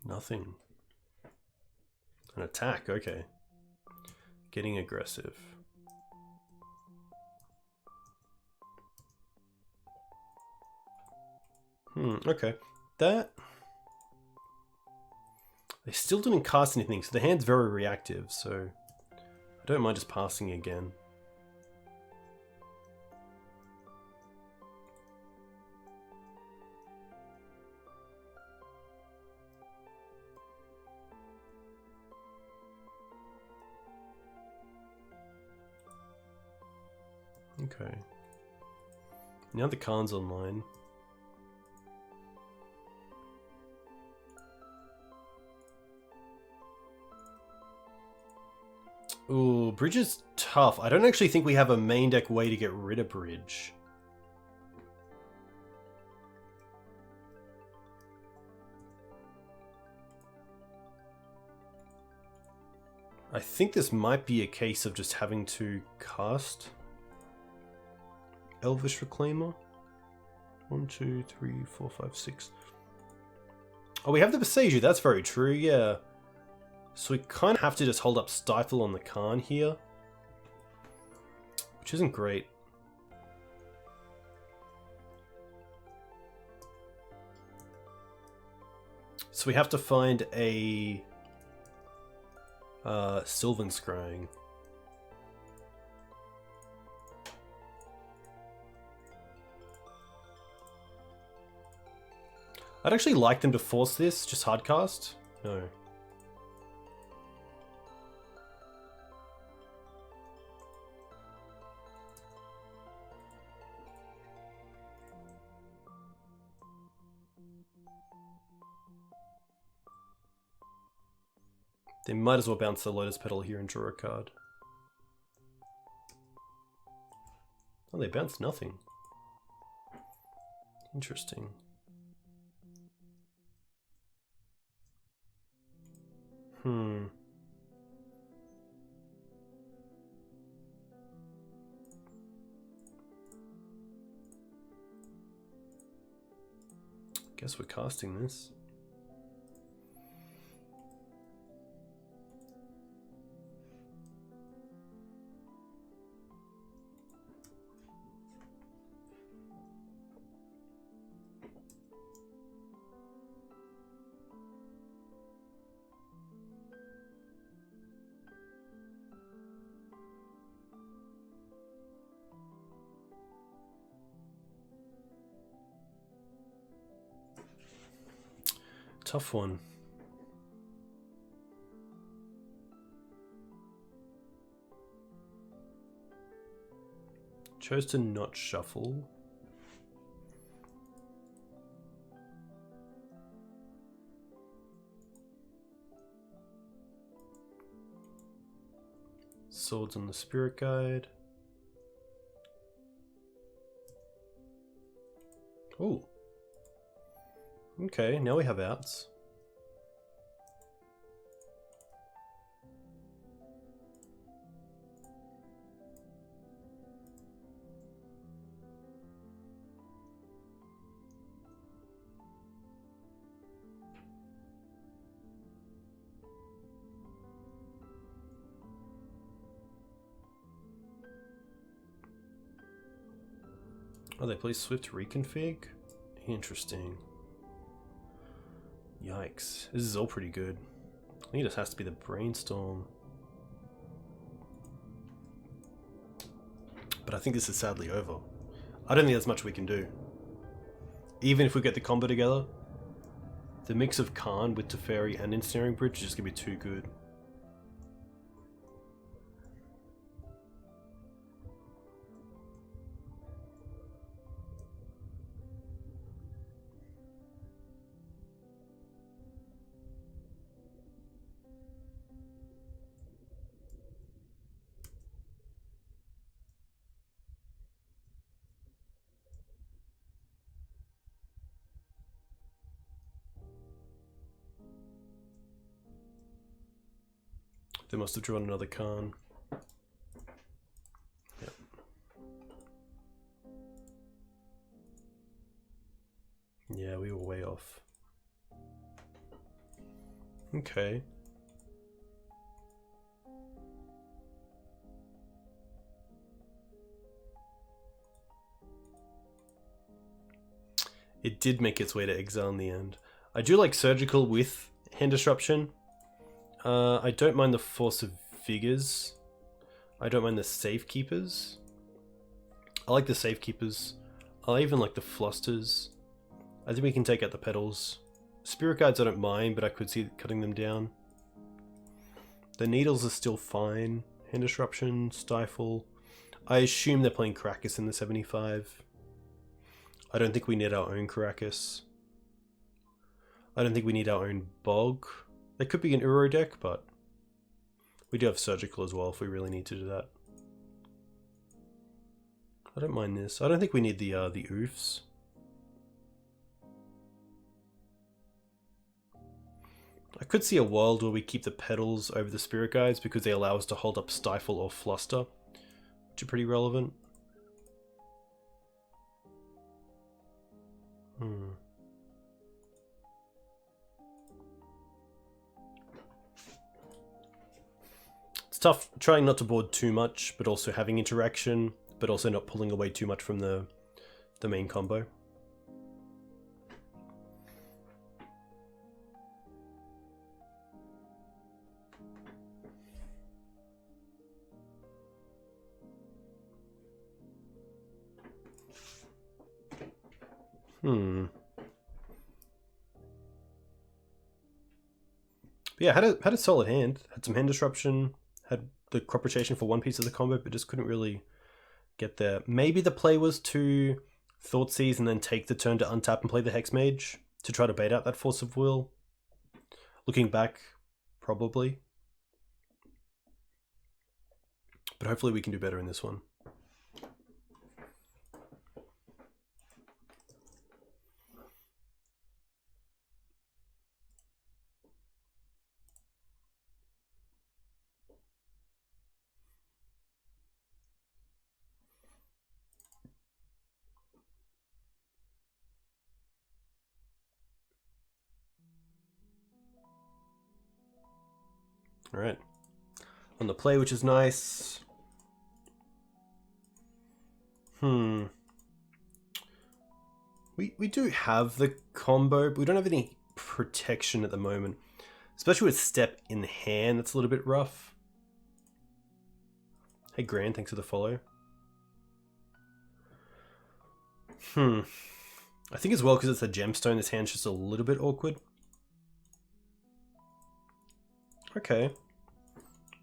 Nothing. An attack, okay. Getting aggressive. Okay. That... They still didn't cast anything, so the hand's very reactive, so I don't mind just passing again. Okay. Now the Khan's online. Ooh, Bridge is tough. I don't actually think we have a main deck way to get rid of Bridge. I think this might be a case of just having to cast Elvish Reclaimer. 1, 2, 3, 4, 5, 6. Oh, we have the Besieger, that's very true, yeah. So we kind of have to just hold up Stifle on the Khan here. Which isn't great. So we have to find a Sylvan Scrying. I'd actually like them to force this, just hardcast. No. They might as well bounce the Lotus Petal here and draw a card. Oh, they bounced nothing. Interesting. Guess we're casting this. Tough one. Chose to not shuffle. Swords on the Spirit Guide. Ooh. Okay, now we have outs. Oh, they play Swift Reconfig? Interesting. Yikes. This is all pretty good. I think it just has to be the Brainstorm. But I think this is sadly over. I don't think there's much we can do. Even if we get the combo together, the mix of Khan with Teferi and Ensnaring Bridge is just going to be too good. They must have drawn another Khan. Yep. Yeah, we were way off. Okay. It did make its way to exile in the end. I do like Surgical with Hand Disruption. I don't mind the Force of Figures. I don't mind the Safekeepers. I like the Safekeepers. I even like the Flusters. I think we can take out the Petals. Spirit Guides I don't mind, but I could see cutting them down. The Needles are still fine. Hand Disruption, Stifle. I assume they're playing Karakas in the 75. I don't think we need our own Karakas. I don't think we need our own Bog. There could be an Uro deck, but we do have Surgical as well if we really need to do that. I don't mind this. I don't think we need the oofs. I could see a world where we keep the petals over the spirit guides because they allow us to hold up Stifle or Fluster, which are pretty relevant. It's tough trying not to board too much, but also having interaction, but also not pulling away too much from the main combo. But yeah, had a solid hand. Had some hand disruption. Had the crop rotation for one piece of the combo, but just couldn't really get there. Maybe the play was to Thoughtseize and then take the turn to untap and play the Hex Mage to try to bait out that Force of Will. Looking back, probably. But hopefully we can do better in this one. All right. On the play, which is nice. We do have the combo, but we don't have any protection at the moment. Especially with Step in hand, that's a little bit rough. Hey Gran, thanks for the follow. I think as well because it's a gemstone, this hand's just a little bit awkward. Okay.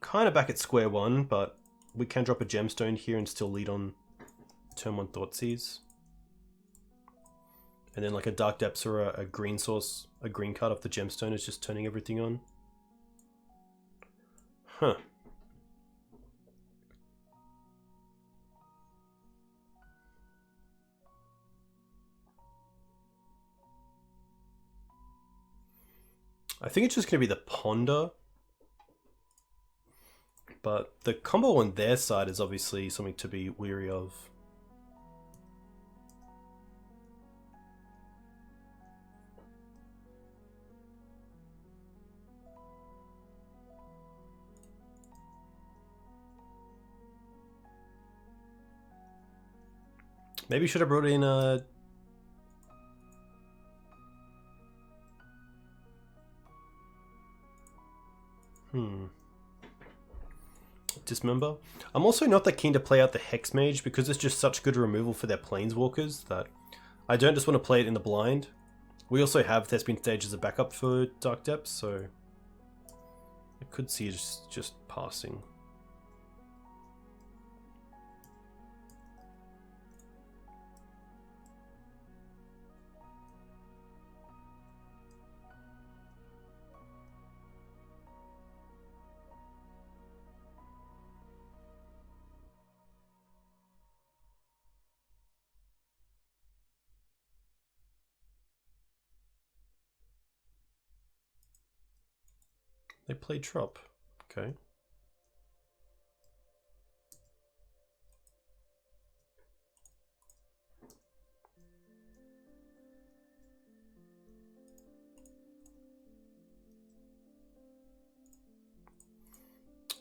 Kind of back at square one, but we can drop a gemstone here and still lead on turn 1 Thoughtseize. And then like a Dark Depths or a green source, a green card off the gemstone is just turning everything on. Huh. I think it's just going to be the Ponder. But the combo on their side is obviously something to be wary of. Maybe should have brought in a... Dismember. I'm also not that keen to play out the Hex Mage because it's just such good removal for their Planeswalkers that I don't just want to play it in the blind. We also have Thespian Stage as a backup for Dark Depths, so I could see it just passing. They played Trop. Okay.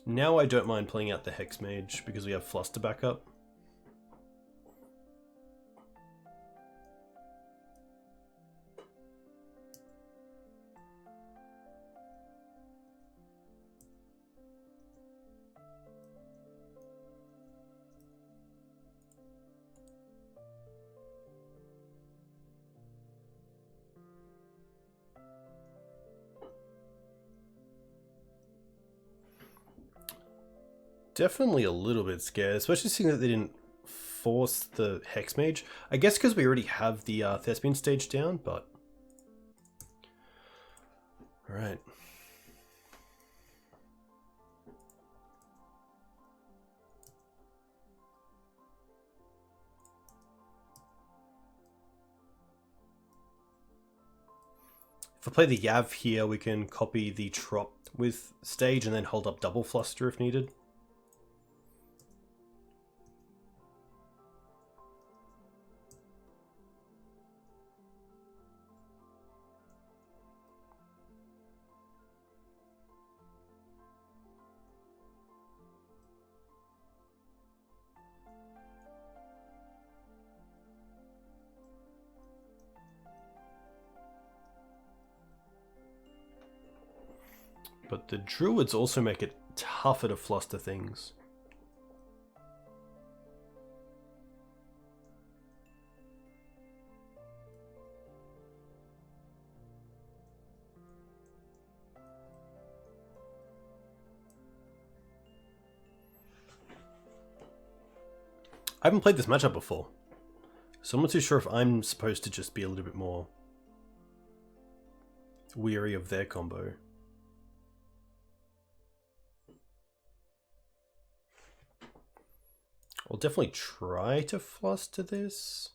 Now I don't mind playing out the Hex Mage because we have Fluster backup. Definitely a little bit scared, especially seeing that they didn't force the Hex Mage. I guess because we already have the Thespian Stage down, but... Alright. If I play the Yav here, we can copy the Trop with Stage and then hold up double Fluster if needed. But the Druids also make it tougher to fluster things. I haven't played this matchup before, so I'm not too sure if I'm supposed to just be a little bit more weary of their combo. I'll definitely try to fluster this.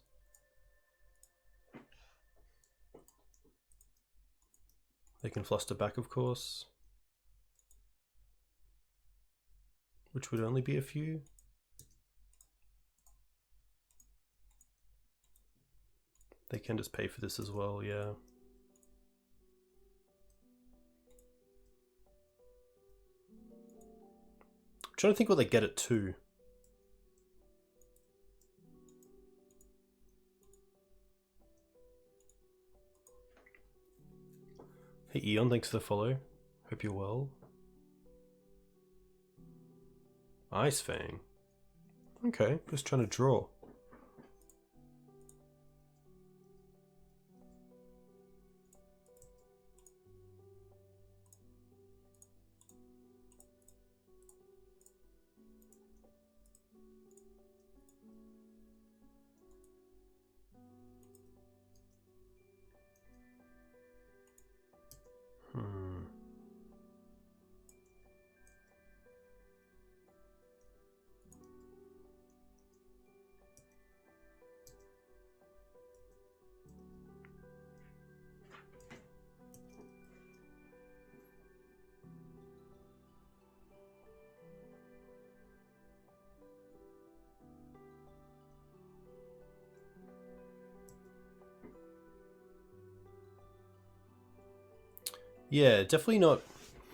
They can fluster back, of course, which would only be a few. They can just pay for this as well, yeah. I'm trying to think what they get it to. Hey Eon, thanks for the follow. Hope you're well. Ice Fang. Okay, just trying to draw. Yeah, definitely not.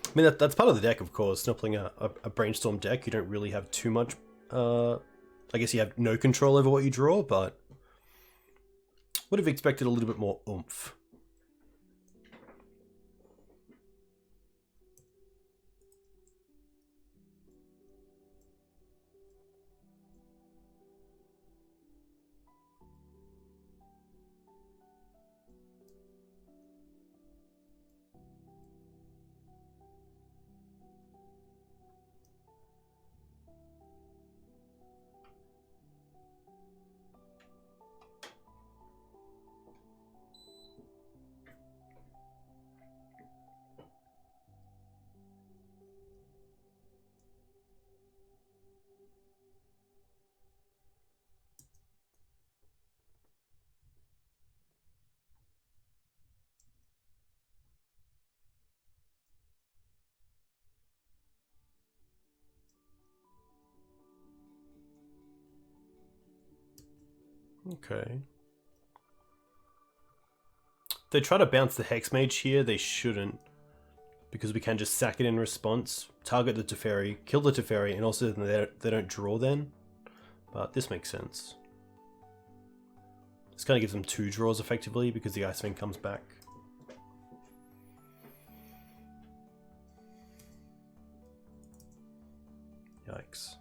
I mean, that's part of the deck, of course. Not playing a brainstorm deck, you don't really have too much. I guess you have no control over what you draw, but would have expected a little bit more oomph. Okay. They try to bounce the Hex Mage here, they shouldn't. Because we can just sack it in response, target the Teferi, kill the Teferi, and also they don't draw then. But this makes sense. This kind of gives them 2 draws effectively because the Ice Fang comes back. Yikes.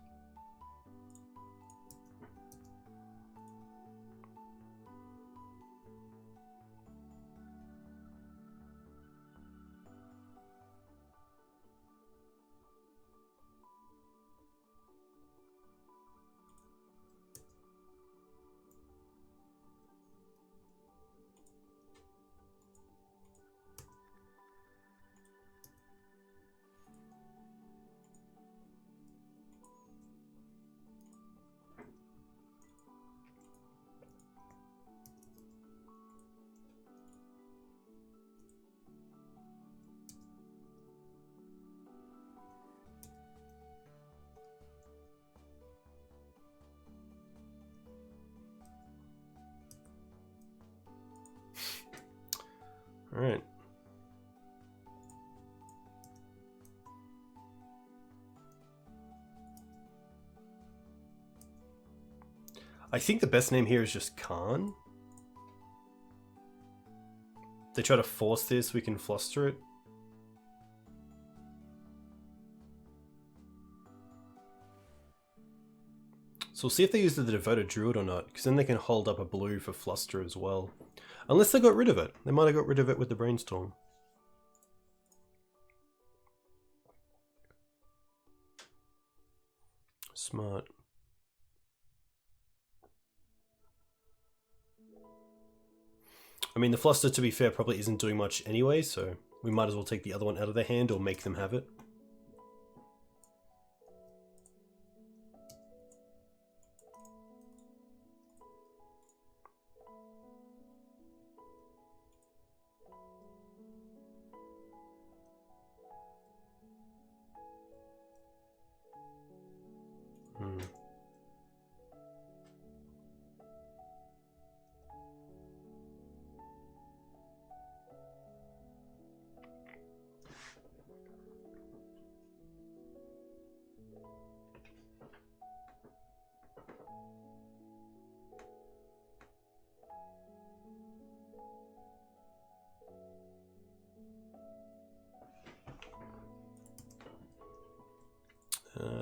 Alright. I think the best name here is just Khan. They try to force this, we can fluster it. So we'll see if they use the Devoted Druid or not, because then they can hold up a blue for fluster as well. Unless they got rid of it. They might have got rid of it with the Brainstorm. Smart. I mean, the fluster, to be fair, probably isn't doing much anyway, so we might as well take the other one out of their hand or make them have it.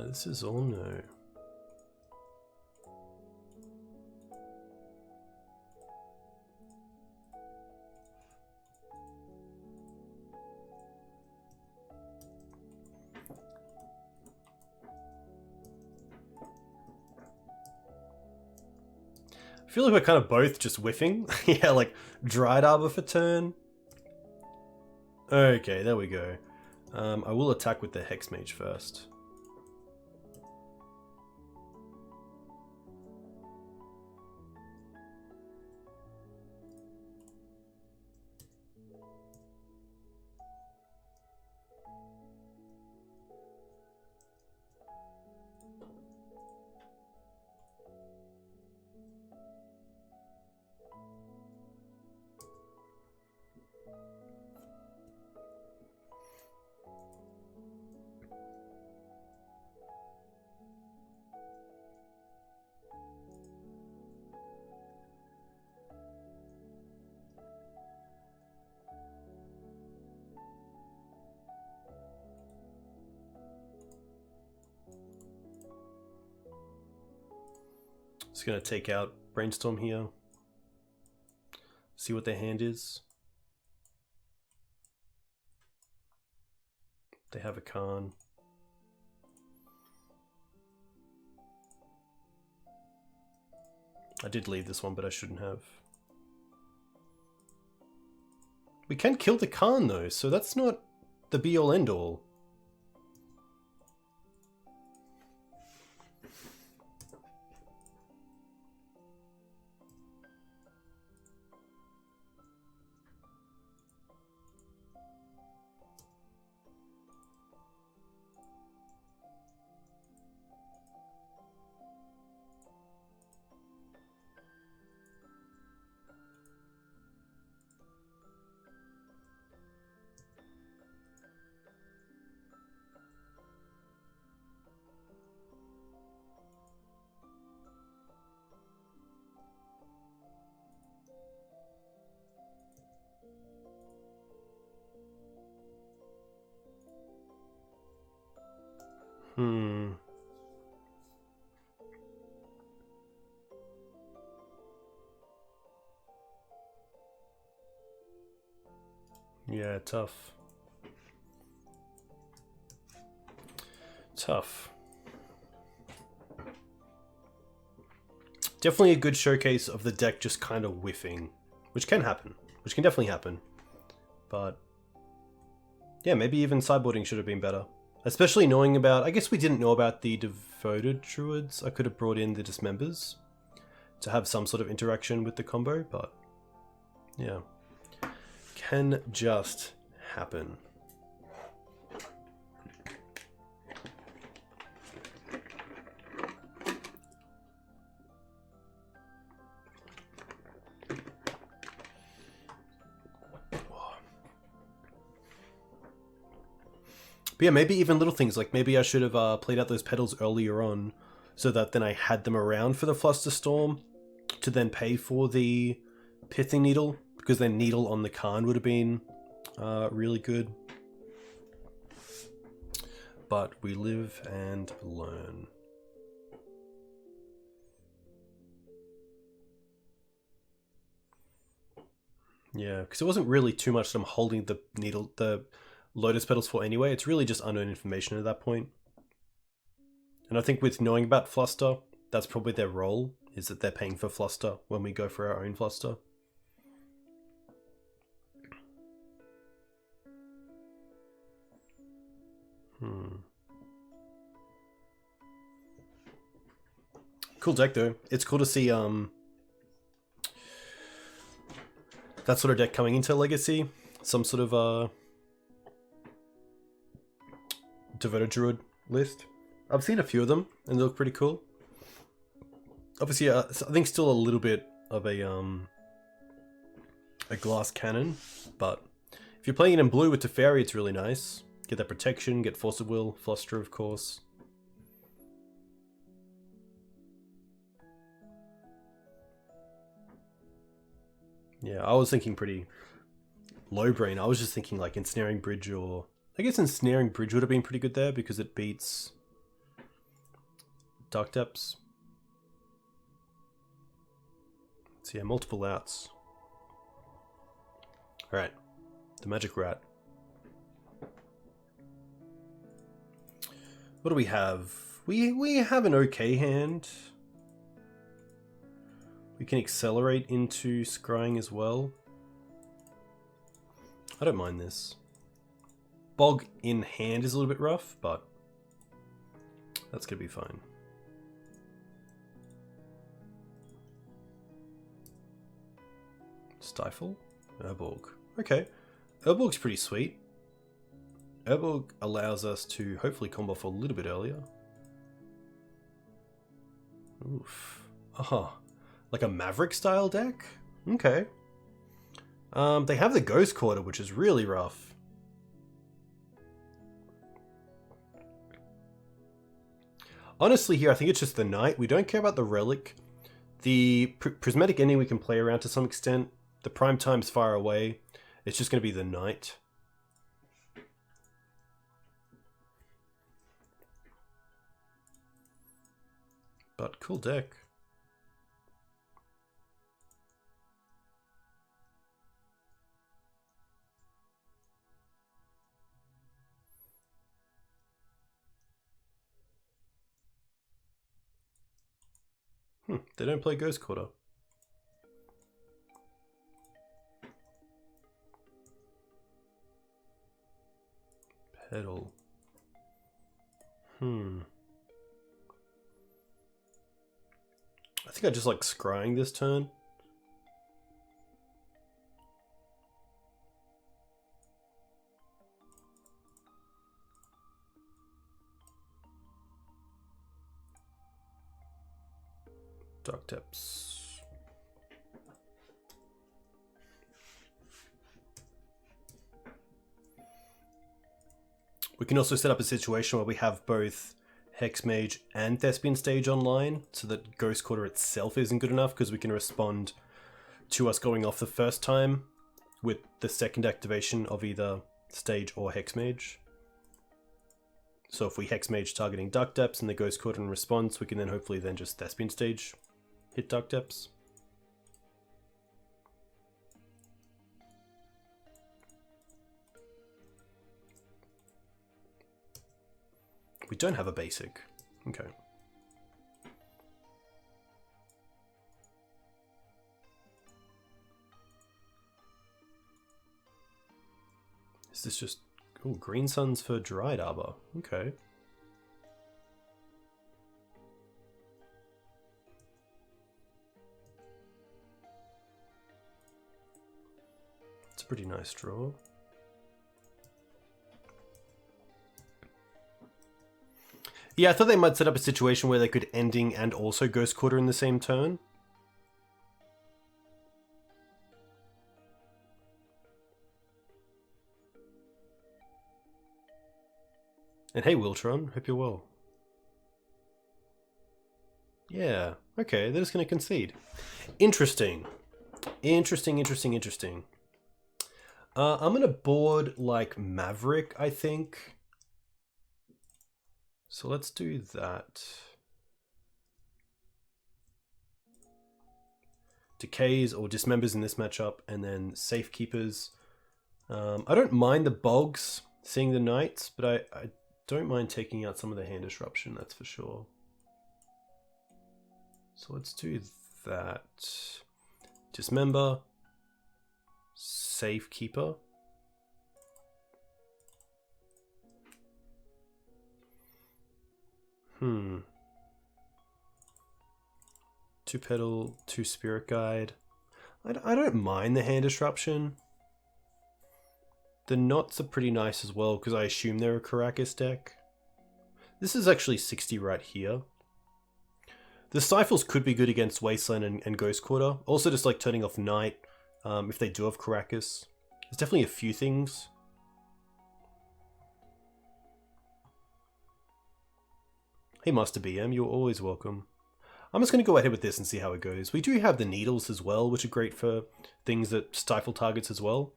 This is all no. I feel like we're kind of both just whiffing. Yeah, like Dried Arbor for turn. Okay, there we go. I will attack with the Hex Mage first. Just gonna take out Brainstorm here. See what their hand is. They have a Khan. I did leave this one, but I shouldn't have. We can kill the Khan though, so that's not the be-all end-all. Yeah, tough. Tough. Definitely a good showcase of the deck just kind of whiffing, which can happen, which can definitely happen. But yeah, maybe even sideboarding should have been better. Especially knowing about, I guess we didn't know about the Devoted Druids. I could have brought in the Dismembers to have some sort of interaction with the combo, but yeah. Can just happen. But yeah, maybe even little things, like maybe I should have played out those petals earlier on, so that then I had them around for the Flusterstorm, to then pay for the Pithing Needle, because then Needle on the Khan would have been really good. But we live and learn. Yeah, because it wasn't really too much that I'm holding the needle, the Lotus Petals for anyway. It's really just unknown information at that point. And I think with knowing about Fluster, that's probably their role, is that they're paying for Fluster when we go for our own Fluster. Cool deck though. It's cool to see that sort of deck coming into Legacy. Some sort of Devoted Druid list. I've seen a few of them and they look pretty cool. Obviously, I think still a little bit of a glass cannon, but if you're playing it in blue with Teferi, it's really nice. Get that protection, get Force of Will, Fluster, of course. Yeah, I was thinking pretty low brain. I was just thinking like Ensnaring Bridge, or I guess Ensnaring Bridge would have been pretty good there because it beats Dark Depths. So yeah, multiple outs. Alright, the Magic Rat. What do we have? We have an okay hand. We can accelerate into scrying as well. I don't mind this. Bog in hand is a little bit rough, but that's gonna be fine. Stifle? Urborg. Okay. Urborg's pretty sweet. Urborg allows us to hopefully combo off a little bit earlier. Oof. Aha. Like a Maverick style deck? Okay. They have the Ghost Quarter, which is really rough. Honestly here, I think it's just the Knight. We don't care about the Relic. The Prismatic Ending we can play around to some extent. The prime time's far away. It's just going to be the Knight. But cool deck. They don't play Ghost Quarter. Pedal. I think I just like scrying this turn. Dark Depths. We can also set up a situation where we have both Hexmage and Thespian Stage online, so that Ghost Quarter itself isn't good enough, because we can respond to us going off the first time with the second activation of either Stage or Hexmage. So if we Hexmage targeting Dark Depths and the Ghost Quarter in response, we can then hopefully then just Thespian Stage hit Dark Depths. We don't have a basic. Okay. Is this just... Oh, Green Suns for Dried Arbor. Okay. It's a pretty nice draw. Yeah, I thought they might set up a situation where they could Ending and also Ghost Quarter in the same turn. And hey, Wiltron, hope you're well. Yeah, okay, they're just going to concede. Interesting. Interesting. I'm going to board like Maverick, I think. So let's do that. Decays or dismembers in this matchup, and then safekeepers. I don't mind the bogs seeing the knights, but I don't mind taking out some of the hand disruption, that's for sure. So let's do that. Dismember. Safekeeper. Two pedal, two spirit guide. I don't mind the hand disruption. The knots are pretty nice as well, because I assume they're a Caracas deck. This is actually 60 right here. The Stifles could be good against Wasteland and Ghost Quarter. Also just like turning off Knight, if they do have Caracas. There's definitely a few things. Hey Master BM, you're always welcome. I'm just going to go ahead with this and see how it goes. We do have the needles as well, which are great for things that stifle targets as well.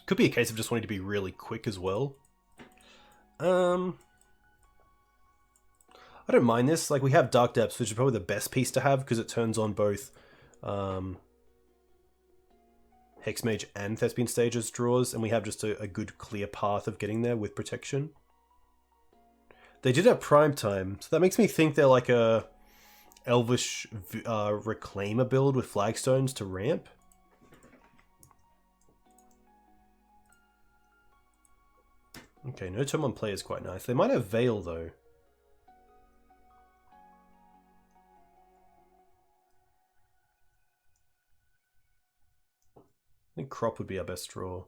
Could be a case of just wanting to be really quick as well. I don't mind this. Like, we have Dark Depths, which is probably the best piece to have because it turns on both Hexmage and Thespian Stages draws, and we have just a good clear path of getting there with protection. They did have Prime Time, so that makes me think they're like a Elvish Reclaimer build with Flagstones to ramp. Okay, no turn on play is quite nice. They might have Veil though. I think Crop would be our best draw.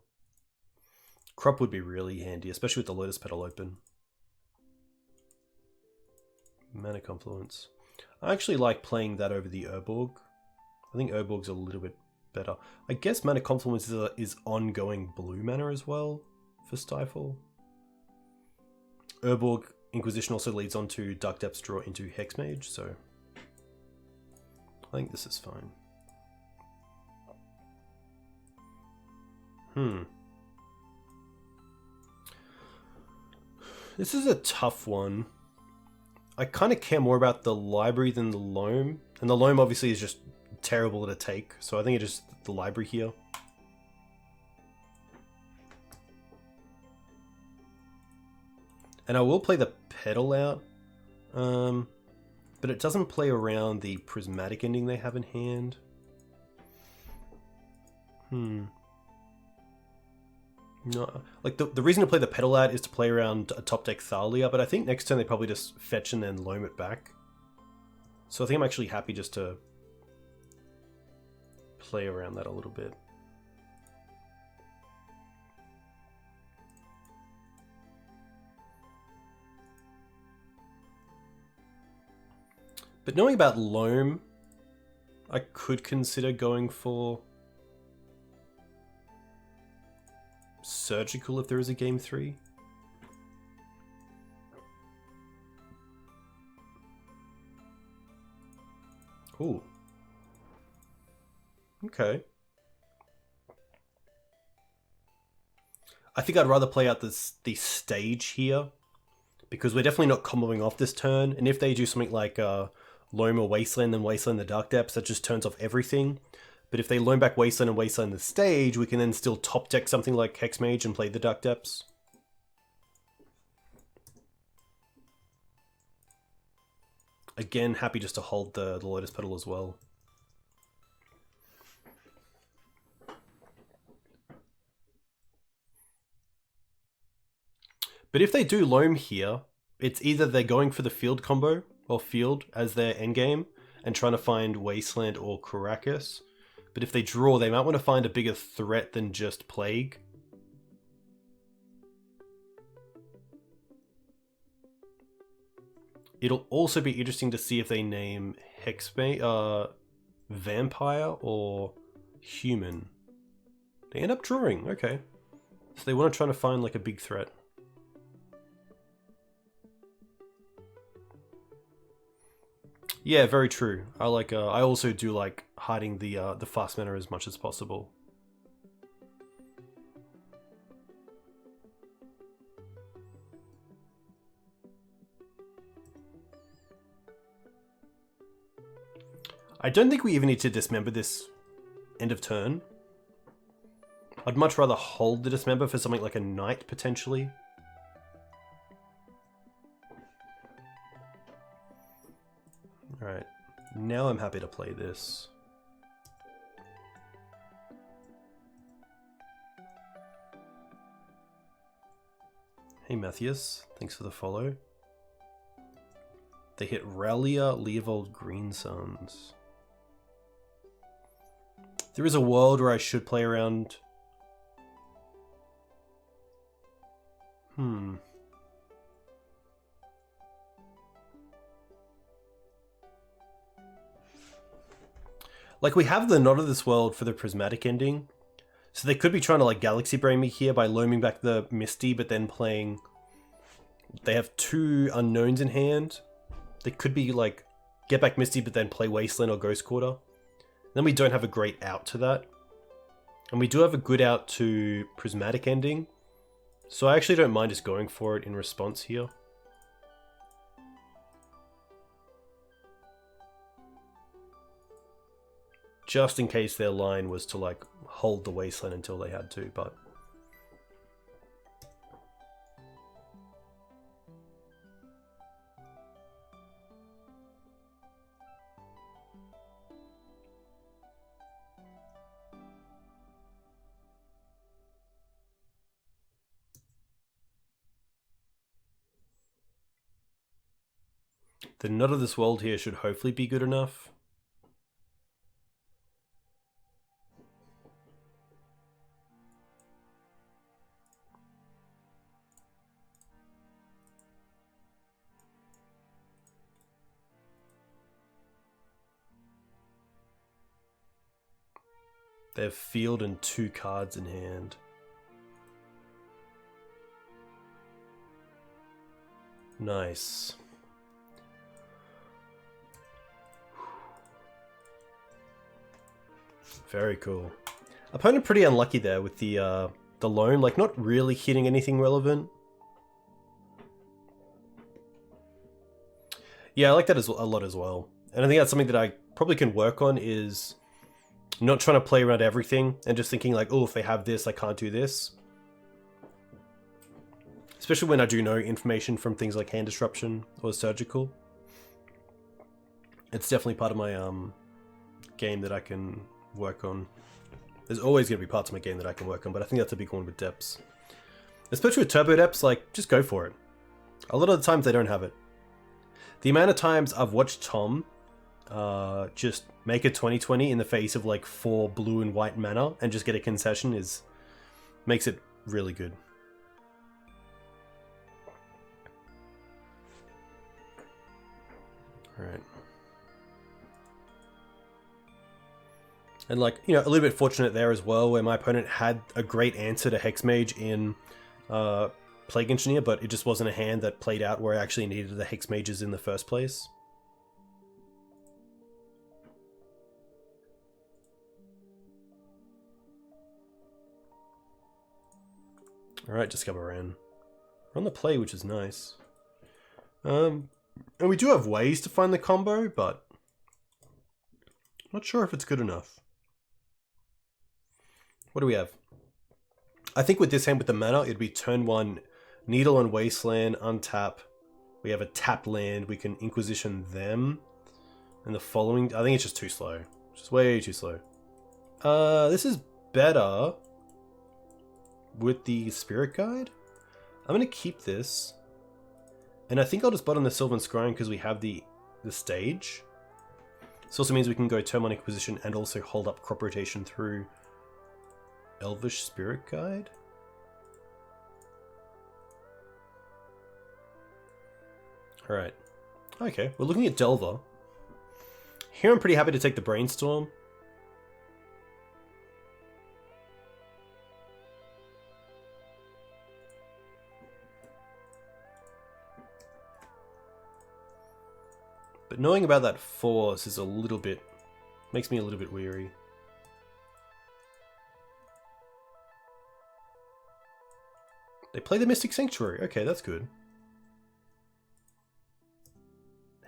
Crop would be really handy, especially with the Lotus Petal open. Mana Confluence. I actually like playing that over the Urborg. I think Urborg's a little bit better. I guess Mana Confluence is ongoing blue mana as well for Stifle. Urborg Inquisition also leads on to Dark Depths draw into Hexmage, so I think this is fine. This is a tough one. I kind of care more about the library than the loam. And the loam obviously is just terrible to take, so I think it's just the library here. And I will play the pedal out, but it doesn't play around the prismatic ending they have in hand. No, like the reason to play the pedal out is to play around a top deck Thalia, but I think next turn they probably just fetch and then loam it back. So I think I'm actually happy just to play around that a little bit. But knowing about loam, I could consider going for Surgical if there is a game 3. Ooh. Okay. I think I'd rather play out the stage here, because we're definitely not comboing off this turn, and if they do something like Loam or Wasteland, then Wasteland the Dark Depths, that just turns off everything. But if they loam back Wasteland and Wasteland the stage, we can then still top deck something like Hexmage and play the Dark Depths. Again, happy just to hold the Lotus Petal as well. But if they do loam here, it's either they're going for the field combo, or field as their endgame, and trying to find Wasteland or Caracas. But if they draw, they might want to find a bigger threat than just Plague. It'll also be interesting to see if they name Vampire or Human. They end up drawing, okay. So they want to try to find like a big threat. Yeah, very true. I like. I also do like hiding the fast mana as much as possible. I don't think we even need to dismember this end of turn. I'd much rather hold the dismember for something like a knight potentially. Alright, now I'm happy to play this. Hey Matthias, thanks for the follow. They hit Rallia, Leovold, Green Suns. There is a world where I should play around. Like, we have the Not of This World for the Prismatic ending. So they could be trying to, like, Galaxy Brain me here by loaming back the Misty, but then playing... They have 2 unknowns in hand. They could be, like, get back Misty, but then play Wasteland or Ghost Quarter. Then we don't have a great out to that. And we do have a good out to Prismatic ending. So I actually don't mind just going for it in response here. Just in case their line was to, like, hold the Wasteland until they had to, but... The Not of This World here should hopefully be good enough. They have field and 2 cards in hand. Nice. Very cool. Opponent pretty unlucky there with the loam, like not really hitting anything relevant. Yeah, I like that a lot as well. And I think that's something that I probably can work on, is not trying to play around everything and just thinking like, oh, if they have this, I can't do this. Especially when I do know information from things like hand disruption or surgical. It's definitely part of my game that I can work on. There's always going to be parts of my game that I can work on, but I think that's a big one with depths. Especially with turbo depths, like, just go for it. A lot of the times they don't have it. The amount of times I've watched Tom just make a 20/20 in the face of like 4 blue and white mana and just get a concession makes it really good. Alright. And like, you know, a little bit fortunate there as well, where my opponent had a great answer to Hexmage in Plague Engineer, but it just wasn't a hand that played out where I actually needed the Hexmages in the first place. Alright, Discover Ran. We're on the play, which is nice. And we do have ways to find the combo, but I'm not sure if it's good enough. What do we have? I think with this hand with the mana, it'd be turn 1, Needle and Wasteland, untap. We have a tapped land, we can Inquisition them. And the following, I think it's just too slow. Just way too slow. This is better with the Spirit Guide. I'm going to keep this. And I think I'll just bottom the Sylvan Scrying because we have the stage. This also means we can go turn 1 Inquisition and also hold up crop rotation through Elvish Spirit Guide. Alright. Okay, we're looking at Delver. Here I'm pretty happy to take the Brainstorm. But knowing about that force is a little bit... makes me a little bit weary. They play the Mystic Sanctuary. Okay, that's good.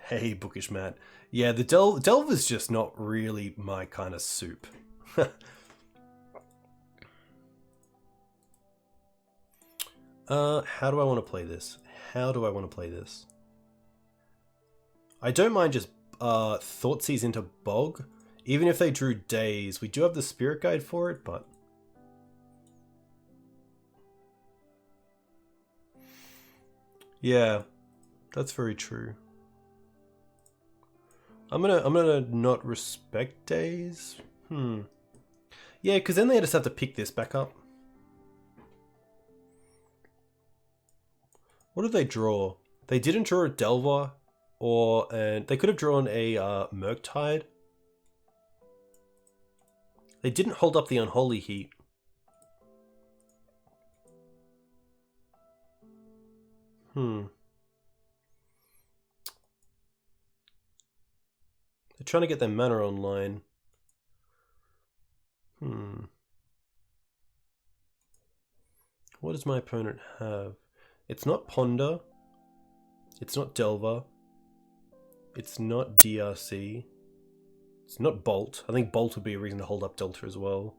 Hey, Bookish Matt. Yeah, the Delve is just not really my kind of soup. How do I want to play this? How do I want to play this? I don't mind just Thoughtseize into Bog. Even if they drew Daze. We do have the Spirit Guide for it, but... yeah, that's very true. I'm gonna not respect Daze. Yeah, because then they just have to pick this back up. What did they draw? They didn't draw a Delver, or they could have drawn a Murktide. They didn't hold up the Unholy Heat. They're trying to get their mana online. What does my opponent have? It's not Ponder. It's not Delver. It's not DRC. It's not Bolt. I think Bolt would be a reason to hold up Delta as well.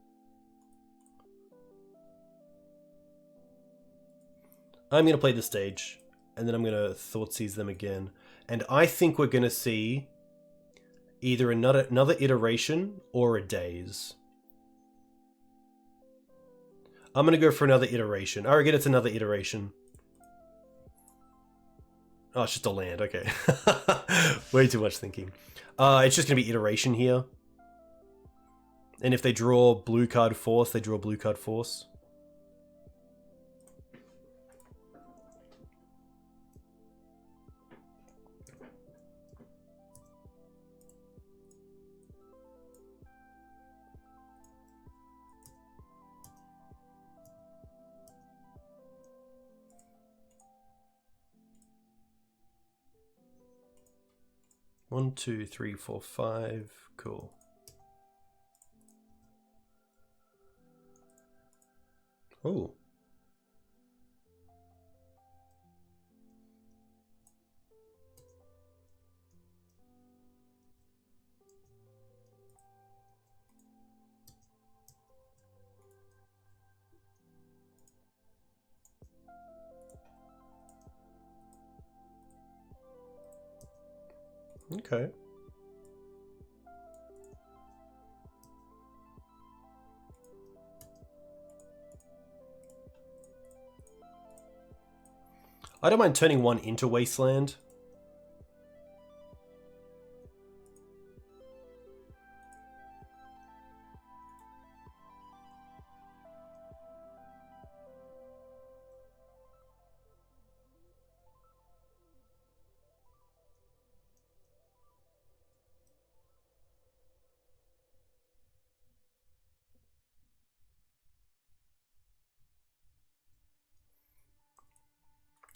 I'm going to play the stage, and then I'm going to Thoughtseize them again. And I think we're going to see either another iteration or a Daze. I'm going to go for another iteration. I reckon it's another iteration. Oh, it's just a land. Okay. Way too much thinking. It's just going to be iteration here. And if they draw blue card force, they draw blue card force. One, two, three, four, five. Cool. Oh. Okay. I don't mind turning one into Wasteland.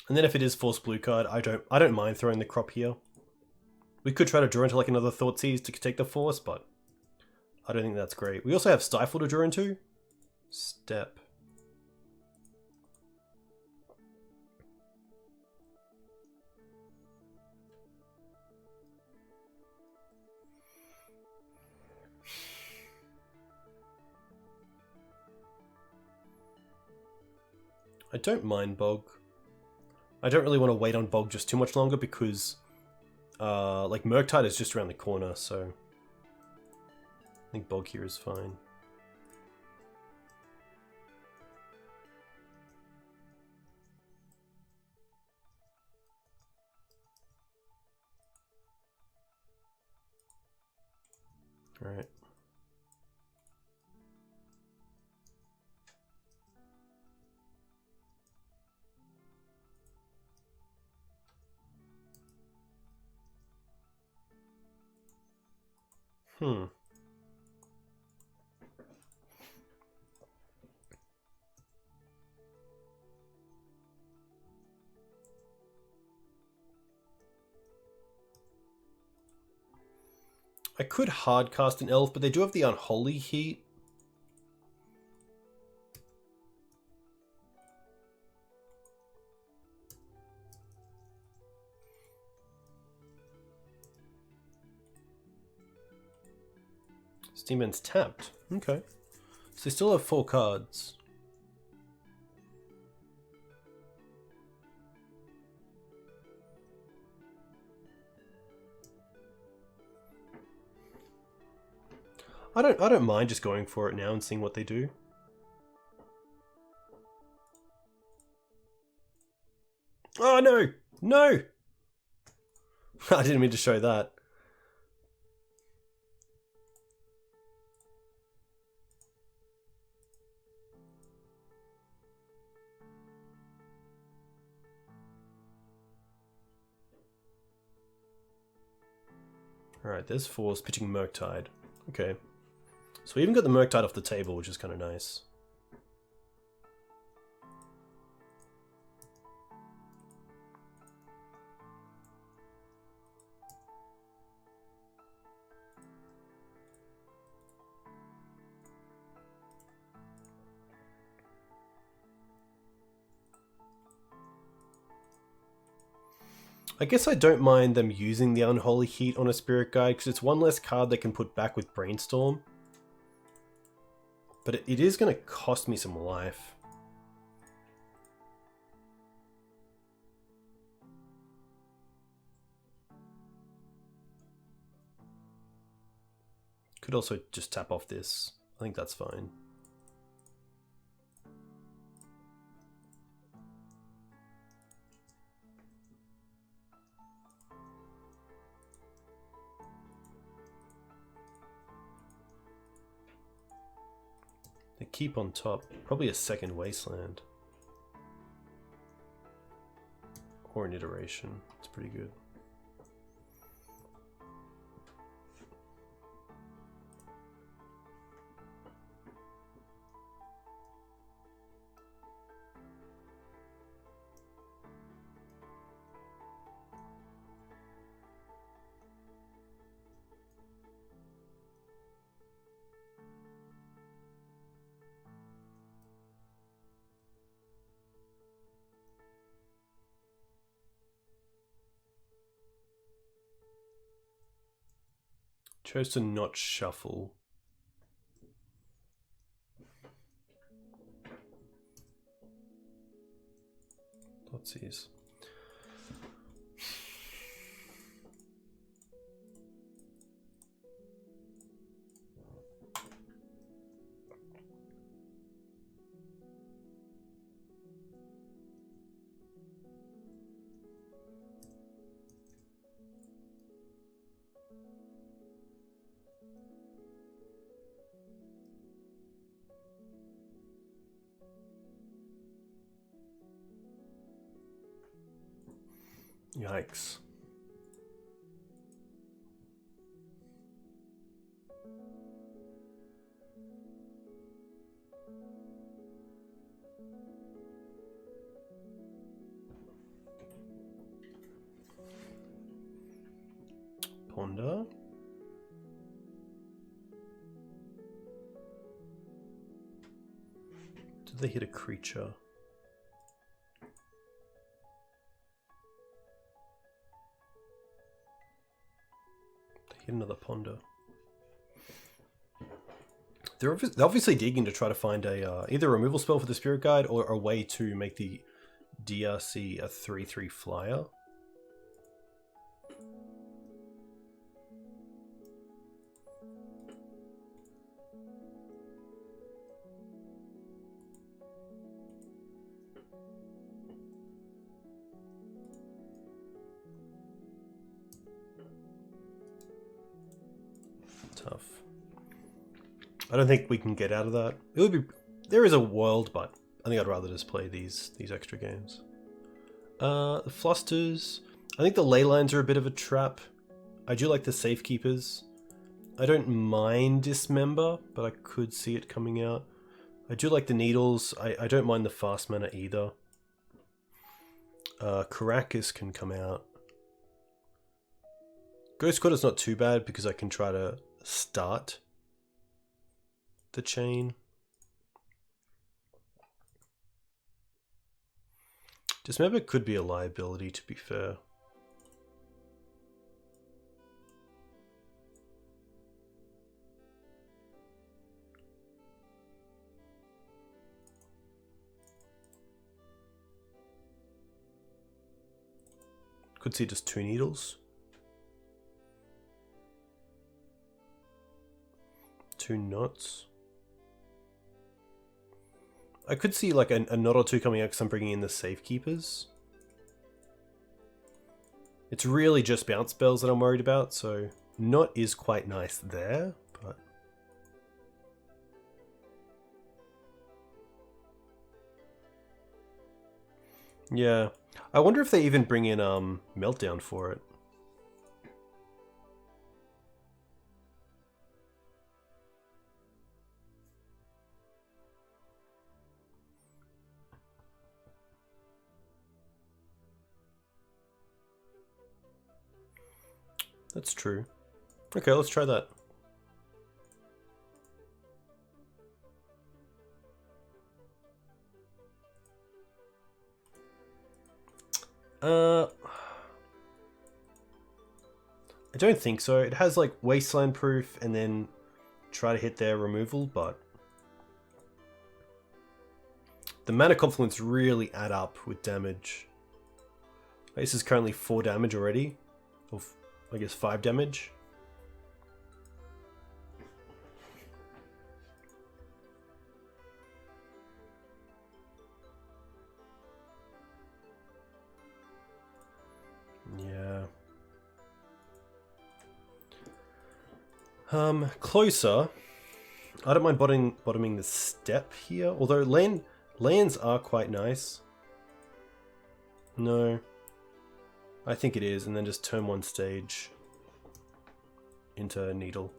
And then if it is force blue card, I don't mind throwing the crop here. We could try to draw into like another Thoughtseize to take the force, but I don't think that's great. We also have Stifle to draw into. Step. I don't mind Bog. I don't really want to wait on Bog just too much longer because like Murktide is just around the corner, so I think Bog here is fine. All right. I could hard cast an elf, but they do have the Unholy Heat. Steamman's tapped. Okay. So they still have 4 cards. I don't mind just going for it now and seeing what they do. Oh no! No! I didn't mean to show that. Alright, there's Force pitching Murktide. Okay. So we even got the Murktide off the table, which is kind of nice. I guess I don't mind them using the Unholy Heat on a Spirit Guide, because it's one less card they can put back with Brainstorm. But it is going to cost me some life. Could also just tap off this. I think that's fine. They keep on top. Probably a second Wasteland. Or an iteration. It's pretty good. Chose to not shuffle. Thoughtseize. Yikes. Ponder. Did they hit a creature? Another Ponder. They're obviously digging to try to find a either a removal spell for the Spirit Guide or a way to make the DRC a 3/3 flyer. Tough. I don't think we can get out of that. It would be. There is a world, but I think I'd rather just play these extra games. The Flusters. I think the ley lines are a bit of a trap. I do like the Safekeepers. I don't mind Dismember, but I could see it coming out. I do like the Needles. I don't mind the fast mana either. Caracas can come out. Ghost Quarter's not too bad because I can try to start the chain. Dismember could be a liability, to be fair. Could see just 2 needles. 2 knots. I could see like a knot or 2 coming out because I'm bringing in the safekeepers. It's really just bounce spells that I'm worried about, so knot is quite nice there, but... yeah. I wonder if they even bring in Meltdown for it. That's true. Okay, let's try that. I don't think so. It has like Wasteland Proof and then try to hit their removal, but the Mana Confluence really add up with damage. This is currently 4 damage already, or I guess 5 damage. Yeah. Closer. I don't mind bottoming the step here, although lands are quite nice. No. I think it is, and then just turn 1 stage into Needle.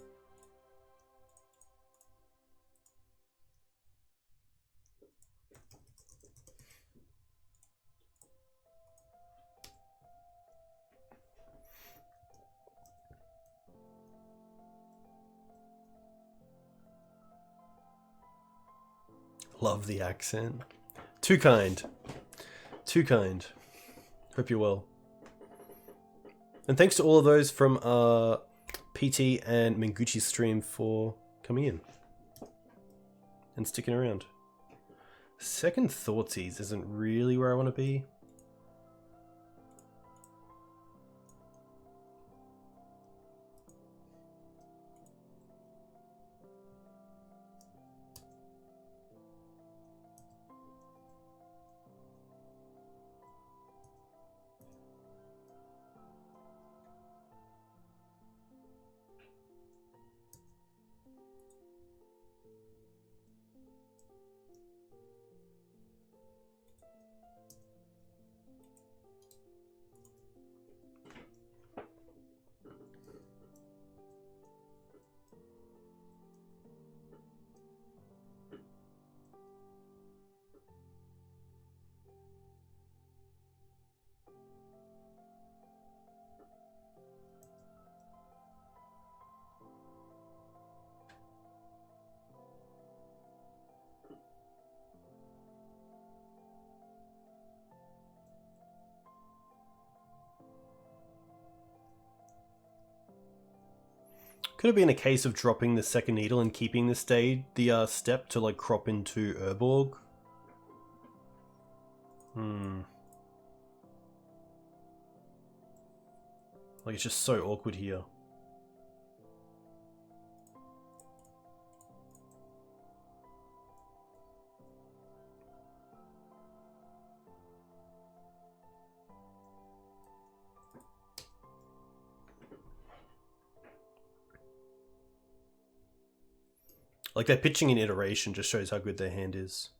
Love the accent. Too kind. Too kind. Hope you're well. And thanks to all of those from PT and Menguchi's stream for coming in and sticking around. Second Thoughtseize isn't really where I want to be. Could have been a case of dropping the second needle and keeping the step to like crop into Urborg. Like it's just so awkward here. Like their pitching in iteration just shows how good their hand is.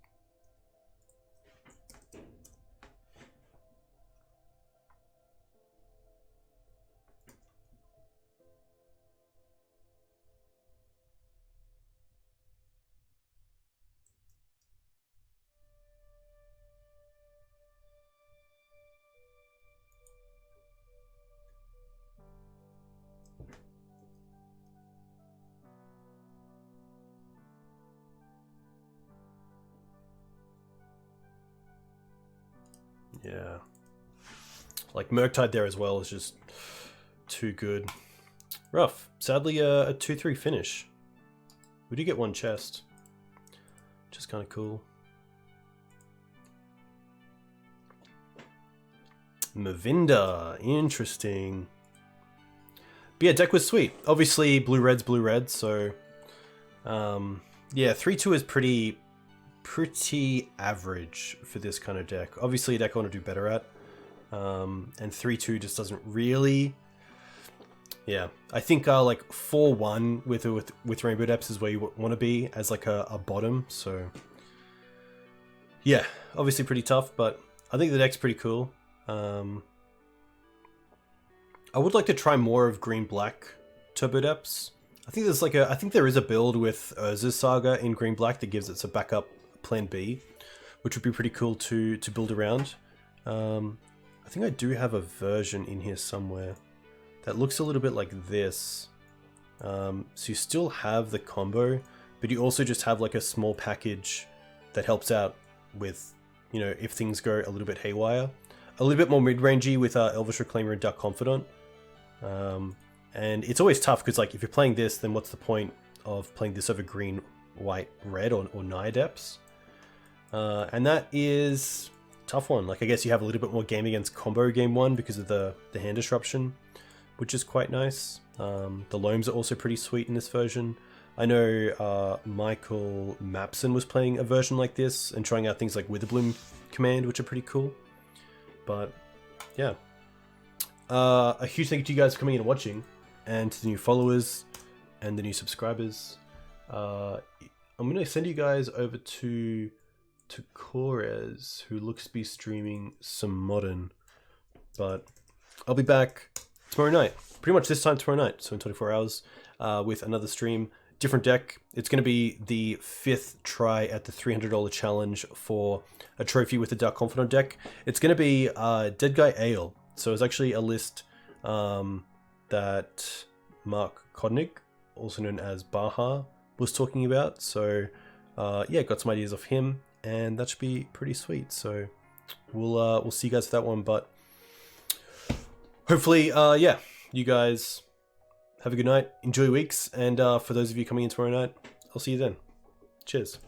Yeah. Like Murktide there as well is just too good. Rough. Sadly, a 2-3 finish. We do get one chest, which is kind of cool. Mavinda. Interesting. But yeah, deck was sweet. Obviously, blue-red's blue-red, so... yeah, 3-2 is pretty average for this kind of deck. Obviously, a deck I want to do better at. And 3-2 just doesn't really... Yeah, I think like 4-1 with Rainbow Depths is where you want to be as like a bottom, so... Yeah, obviously pretty tough, but I think the deck's pretty cool. I would like to try more of green-black Turbo Depths. I think there is a build with Urza's Saga in green-black that gives it a backup plan B, which would be pretty cool to build around. I think I do have a version in here somewhere that looks a little bit like this. So you still have the combo, but you also just have like a small package that helps out with, you know, if things go a little bit haywire. A little bit more mid-rangey with Elvish Reclaimer and Dark Confidant. And it's always tough because, like, if you're playing this, then what's the point of playing this over green, white, red, or Naya Depths? And that is a tough one. Like, I guess you have a little bit more game against combo game one because of the hand disruption, which is quite nice. The Loams are also pretty sweet in this version. I know Michael Mapson was playing a version like this and trying out things like Witherbloom Command, which are pretty cool. But, yeah. A huge thank you to you guys for coming in and watching, and to the new followers and the new subscribers. I'm going to send you guys over to Kores, who looks to be streaming some Modern. But I'll be back tomorrow night, pretty much this time tomorrow night, so in 24 hours, with another stream. Different deck. It's going to be the 5th try at the $300 challenge for a trophy with the Dark Confidant deck. It's going to be Dead Guy Ale. So it's actually a list that Mark Kodnick, also known as Baha, was talking about. So yeah, got some ideas of him, and that should be pretty sweet. So we'll see you guys for that one. But hopefully, yeah, you guys have a good night, enjoy your weeks, and for those of you coming in tomorrow night, I'll see you then. Cheers.